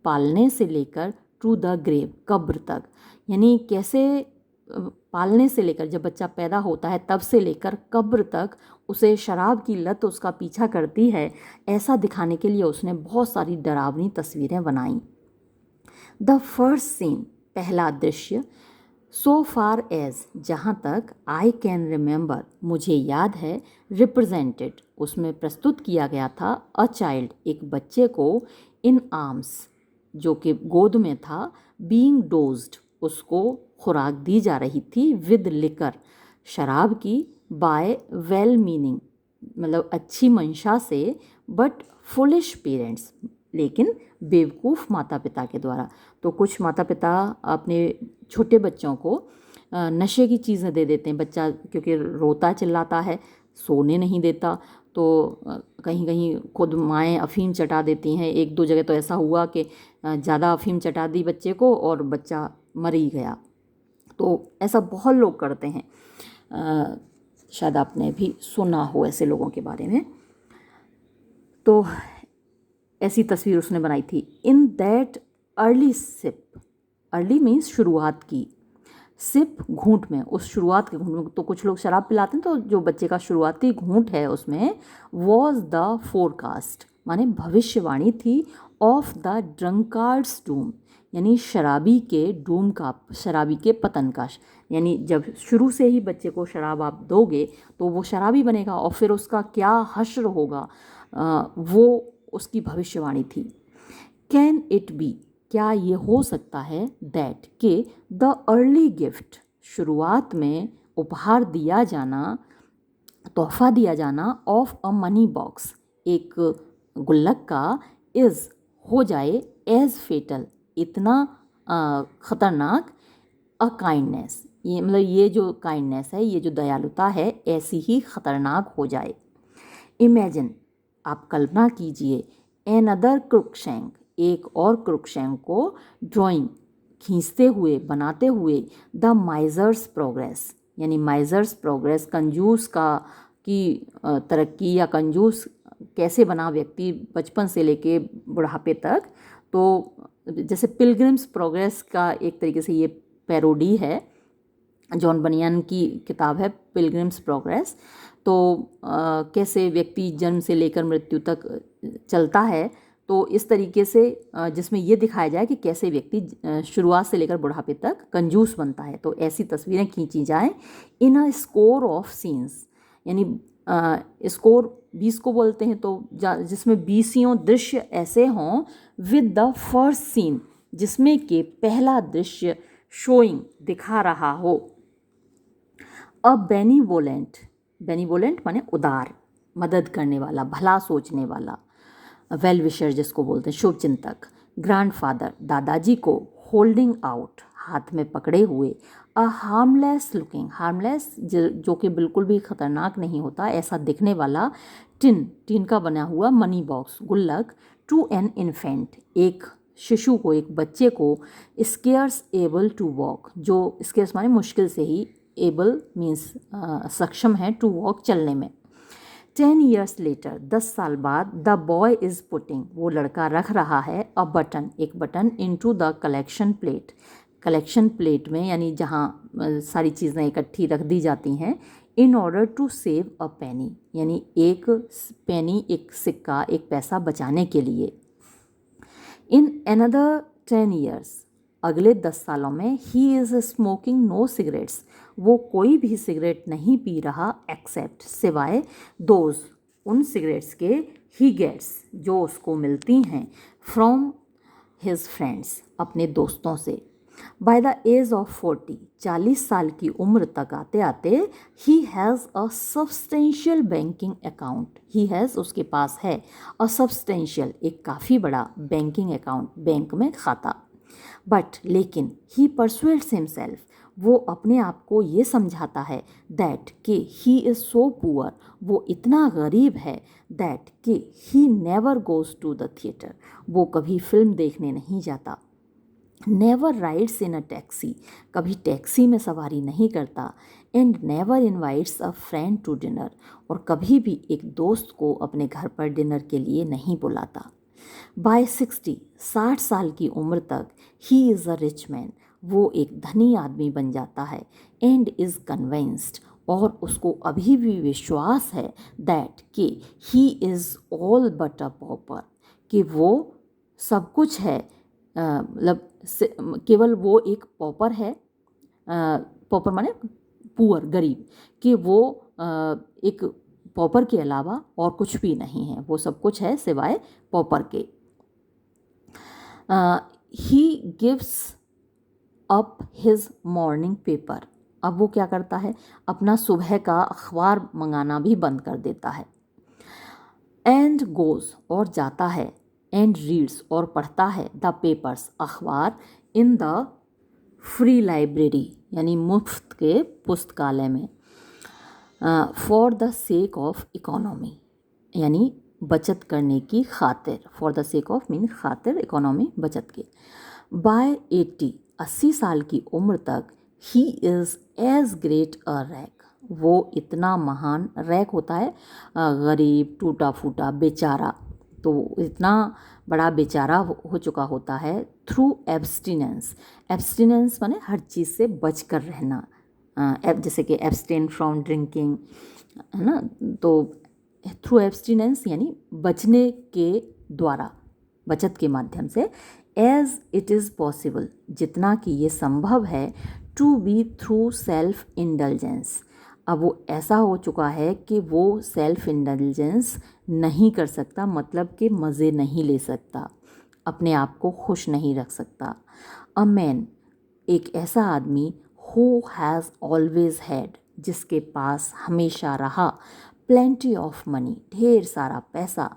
पालने से लेकर, टू द ग्रेव, कब्र तक, यानी कैसे पालने से लेकर, जब बच्चा पैदा होता है तब से लेकर कब्र तक उसे शराब की लत उसका पीछा करती है, ऐसा दिखाने के लिए उसने बहुत सारी डरावनी तस्वीरें बनाई। द फर्स्ट सीन, पहला दृश्य, सो फार एज, जहाँ तक, आई कैन रिमेंबर, मुझे याद है, रिप्रेजेंटेड, उसमें प्रस्तुत किया गया था, अ चाइल्ड, एक बच्चे को, इन आर्म्स, जो कि गोद में था, बीइंग डोज्ड, उसको खुराक दी जा रही थी, विद लिकर, शराब की, बाय वेल मीनिंग, मतलब अच्छी मंशा से, बट फुलिश पेरेंट्स, लेकिन बेवकूफ़ माता पिता के द्वारा। तो कुछ माता पिता अपने छोटे बच्चों को नशे की चीज़ें दे देते हैं, बच्चा क्योंकि रोता चिल्लाता है, सोने नहीं देता, तो कहीं कहीं खुद माएँ अफ़ीम चटा देती हैं। एक दो जगह तो ऐसा हुआ कि ज़्यादा अफ़ीम चटा दी बच्चे को और बच्चा मर ही गया। तो ऐसा बहुत लोग करते हैं, शायद आपने भी सुना हो ऐसे लोगों के बारे में। तो ऐसी तस्वीर उसने बनाई थी। In that early sip, early means शुरुआत की, सिप घूंट में, उस शुरुआत के घूंट में, तो कुछ लोग शराब पिलाते हैं, तो जो बच्चे का शुरुआती घूंट है उसमें, वॉज द फोरकास्ट माने भविष्यवाणी थी, ऑफ द ड्रंकार्ड्स डूम, यानी शराबी के डूम का, शराबी के पतन का, यानी जब शुरू से ही बच्चे को शराब आप दोगे तो वो शराबी बनेगा और फिर उसका क्या हश्र होगा, वो उसकी भविष्यवाणी थी। कैन इट बी, क्या ये हो सकता है, दैट के, द अर्ली गिफ्ट, शुरुआत में उपहार दिया जाना, तोहफा दिया जाना, ऑफ अ मनी बॉक्स, एक गुल्लक का, इज़, हो जाए, एज फेटल, इतना ख़तरनाक, अ काइंडनेस, ये मतलब ये जो काइंडनेस है, ये जो दयालुता है, ऐसी ही ख़तरनाक हो जाए। इमेजिन, आप कल्पना कीजिए, एन अदर क्रूकशैंक, एक और क्रूकशैंक को, ड्राइंग, खींचते हुए, बनाते हुए, द माइजर्स प्रोग्रेस, यानी माइजर्स प्रोग्रेस, कंजूस का की तरक्की, या कंजूस कैसे बना व्यक्ति बचपन से लेके बुढ़ापे तक, तो जैसे पिलग्रिम्स प्रोग्रेस का एक तरीके से ये पैरोडी है। जॉन बनियान की किताब है पिलग्रिम्स प्रोग्रेस। तो कैसे व्यक्ति जन्म से लेकर मृत्यु तक चलता है, तो इस तरीके से जिसमें ये दिखाया जाए कि कैसे व्यक्ति शुरुआत से लेकर बुढ़ापे तक कंजूस बनता है। तो ऐसी तस्वीरें खींची जाएं इन अ स्कोर ऑफ सीन्स, यानी स्कोर 20 को बोलते हैं, तो जिसमें 20 दृश्य ऐसे हों विद द फर्स्ट सीन, जिसमें कि पहला दृश्य शोइंग दिखा रहा हो अ बेनीवोलेंट, बेनीवोलेंट माने उदार, मदद करने वाला, भला सोचने वाला, वेल विशर जिसको बोलते हैं, शुभ चिंतक, ग्रैंडफादर दादाजी को होल्डिंग आउट, हाथ में पकड़े हुए, अ हार्मलेस लुकिंग, हार्मलेस जो कि बिल्कुल भी खतरनाक नहीं होता ऐसा दिखने वाला, टिन का बना हुआ मनी बॉक्स, गुल्लक, टू एन इन्फेंट, एक शिशु को, एक बच्चे को, स्केयर्स एबल टू वॉक, जो स्केयर्स माने मुश्किल से ही, एबल मीन्स सक्षम है, टू वॉक चलने में। 10 years later, 10 साल बाद, द बॉय इज़ पुटिंग, वो लड़का रख रहा है, अ बटन, एक button, into the collection plate, collection plate में, यानी जहाँ सारी चीज़ें इकट्ठी रख दी जाती हैं, in order to save a penny, यानी एक पेनी, एक सिक्का, एक पैसा बचाने के लिए। इन अनदर 10 years, अगले 10 सालों में, he is smoking no cigarettes, वो कोई भी सिगरेट नहीं पी रहा, एक्सेप्ट, सिवाय, दोज, उन सिगरेट्स के, ही गेट्स, जो उसको मिलती हैं, फ्रॉम हिज फ्रेंड्स, अपने दोस्तों से। बाय द एज ऑफ 40, 40 साल की उम्र तक आते आते, he has a substantial banking account, he has, उसके पास है, अ सब्सटेंशियल, एक काफ़ी बड़ा बैंकिंग अकाउंट, बैंक में खाता। बट लेकिन, ही परसुएड्स हिमसेल्फ, वो अपने आप को ये समझाता है, दैट कि ही इज़ सो पुअर, वो इतना गरीब है, दैट कि he never goes to the theatre, वो कभी फिल्म देखने नहीं जाता, never rides in a taxi, कभी टैक्सी में सवारी नहीं करता, and never invites a friend to dinner, और कभी भी एक दोस्त को अपने घर पर डिनर के लिए नहीं बुलाता। बाय 60, 60 साल की उम्र तक, he is a rich man, वो एक धनी आदमी बन जाता है, एंड इज़ कन्विंस्ड, और उसको अभी भी विश्वास है, दैट कि he is all but a pauper, कि वो सब कुछ है, मतलब केवल वो एक पॉपर है, पॉपर माने पुअर, गरीब, कि वो एक पॉपर के अलावा और कुछ भी नहीं है, वो सब कुछ है सिवाय पॉपर के। He gives up his morning paper, अब वो क्या करता है, अपना सुबह का अखबार मंगाना भी बंद कर देता है। एंड गोज़, और जाता है, एंड रीड्स, और पढ़ता है, द पेपर्स, अखबार, इन द फ्री लाइब्रेरी, यानी मुफ्त के पुस्तकालय में, for the sake of economy, यानी बचत करने की खातिर, for the sake of mean खातिर, इकोनॉमी बचत के। बाय 80, 80 साल की उम्र तक, he is as great a rake, वो इतना महान, रैक होता है गरीब, टूटा फूटा, बेचारा, तो इतना बड़ा बेचारा हो चुका होता है, थ्रू एब्सटिनेंस, एब्सटिनेंस माने हर चीज़ से बच कर रहना, जैसे कि एब्सटेन फ्रॉम ड्रिंकिंग, है ना, तो थ्रू एब्सटिनेंस यानी बचने के द्वारा, बचत के माध्यम से, एज इट इज़ पॉसिबल, जितना कि ये संभव है, to be through self indulgence, अब वो ऐसा हो चुका है कि वो सेल्फ इंडल्जेंस नहीं कर सकता, मतलब कि मज़े नहीं ले सकता, अपने आप को खुश नहीं रख सकता। अ मैन, एक ऐसा आदमी, हु हैज़ ऑलवेज हैड, जिसके पास हमेशा रहा, प्लेंटी ऑफ मनी, ढेर सारा पैसा,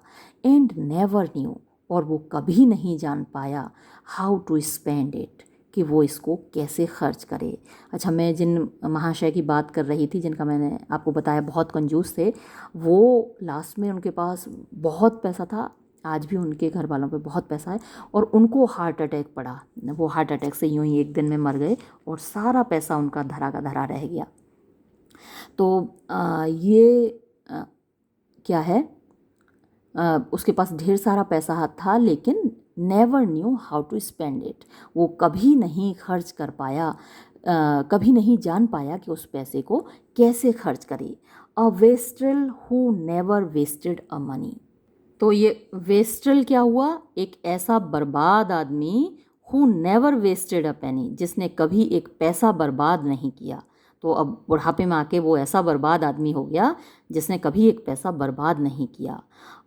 एंड नेवर न्यू, और वो कभी नहीं जान पाया, हाउ टू स्पेंड इट, कि वो इसको कैसे खर्च करे। अच्छा, मैं जिन महाशय की बात कर रही थी, जिनका मैंने आपको बताया बहुत कंजूस थे, वो लास्ट में उनके पास बहुत पैसा था, आज भी उनके घर वालों पे बहुत पैसा है, और उनको हार्ट अटैक पड़ा, वो हार्ट अटैक से यूं ही एक दिन में मर गए, और सारा पैसा उनका धरा का धरा रह गया। तो ये क्या है, उसके पास ढेर सारा पैसा था, लेकिन never knew how to spend it. वो कभी नहीं खर्च कर पाया, कभी नहीं जान पाया कि उस पैसे को कैसे खर्च करे। A wastrel who never wasted a money. तो ये वेस्ट्रल क्या हुआ? एक ऐसा बर्बाद आदमी, who never wasted a penny, जिसने कभी एक पैसा बर्बाद नहीं किया। तो अब बुढ़ापे में आके वो ऐसा बर्बाद आदमी हो गया जिसने कभी एक पैसा बर्बाद नहीं किया।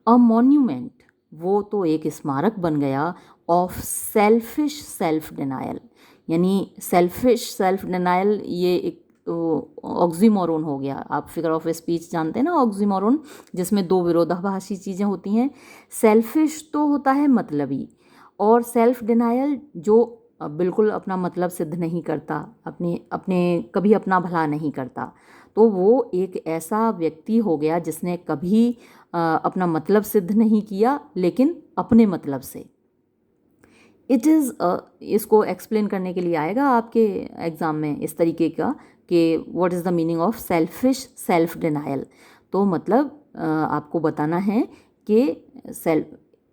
अ मॉन्यूमेंट, वो तो एक स्मारक बन गया ऑफ सेल्फिश सेल्फ डिनायल। यानी सेल्फिश सेल्फ डिनायल ये एक ऑक्सीमोरोन हो गया। आप फिगर ऑफ स्पीच जानते हैं ना, ऑक्सीमोरोन, जिसमें दो विरोधाभासी चीज़ें होती हैं। सेल्फिश तो होता है मतलबी, और सेल्फ डिनायल जो बिल्कुल अपना मतलब सिद्ध नहीं करता, अपने अपने कभी अपना भला नहीं करता। तो वो एक ऐसा व्यक्ति हो गया जिसने कभी अपना मतलब सिद्ध नहीं किया, लेकिन अपने मतलब से। इट इज़, इसको एक्सप्लेन करने के लिए आएगा आपके एग्ज़ाम में इस तरीके का कि what is the meaning of selfish self denial. तो मतलब आपको बताना है कि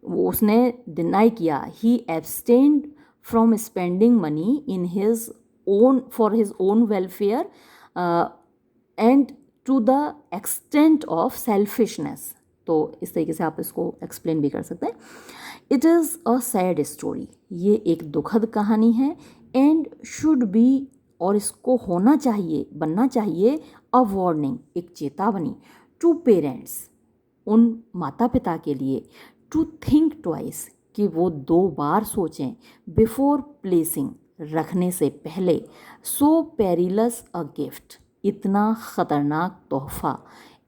वो उसने डिनाई किया, he abstained from spending money in his own for his own welfare and to the extent of selfishness. तो इस तरीके से आप इसको एक्सप्लेन भी कर सकते हैं। It is a sad story, ये एक दुखद कहानी है। एंड शुड बी, और इसको होना चाहिए, बनना चाहिए, अ वार्निंग, एक चेतावनी, टू पेरेंट्स, उन माता पिता के लिए, टू थिंक ट्वाइस, कि वो 2 बार सोचें, बिफोर प्लेसिंग, रखने से पहले, सो पेरिलस अ गिफ्ट, इतना ख़तरनाक तोहफा,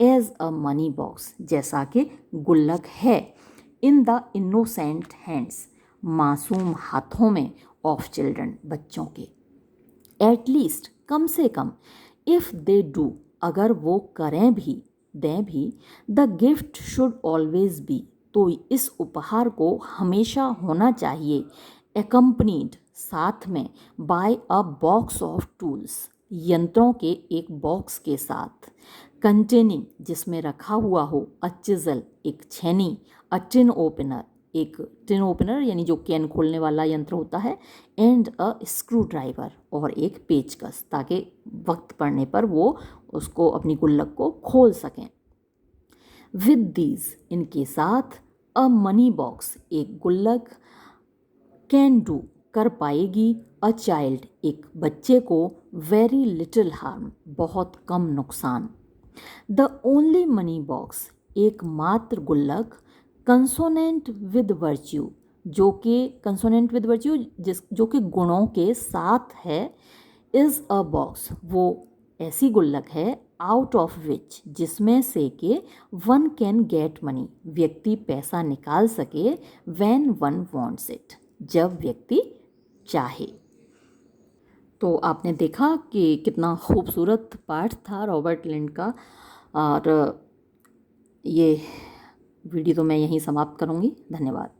एज अ मनी बॉक्स, जैसा कि गुल्लक है, इन द इनोसेंट हैंड्स, मासूम हाथों में, ऑफ चिल्ड्रन, बच्चों के। एटलीस्ट, कम से कम, इफ़ दे डू, अगर वो करें भी, दें भी, the gift should always be, तो इस उपहार को हमेशा होना चाहिए, एकम्पनीड, साथ में, by a box of tools, यंत्रों के एक बॉक्स के साथ, कंटेनिंग, जिसमें रखा हुआ हो, अ चिजल, एक छेनी, अ टिन ओपनर, एक टिन ओपनर यानी जो कैन खोलने वाला यंत्र होता है, एंड अ स्क्रू ड्राइवर, और एक पेचकस, ताकि वक्त पड़ने पर वो उसको, अपनी गुल्लक को खोल सकें। विद दीज, इनके साथ, अ मनी बॉक्स, एक गुल्लक, कैन डू, कर पाएगी, अ चाइल्ड, एक बच्चे को, वेरी लिटिल हार्म, बहुत कम नुकसान। द ओनली मनी बॉक्स, एकमात्र गुल्लक, कंसोनेंट विद वर्च्यू, जो कि कंसोनेंट विद वर्च्यू, जो कि गुणों के साथ है, इज़ अ बॉक्स, वो ऐसी गुल्लक है, आउट ऑफ विच, जिसमें से कि वन कैन गेट मनी, व्यक्ति पैसा निकाल सके, व्हेन वन वांट्स इट, जब व्यक्ति चाहे। तो आपने देखा कि कितना खूबसूरत पाठ था रॉबर्ट लिंड का। और ये वीडियो तो मैं यहीं समाप्त करूँगी। धन्यवाद।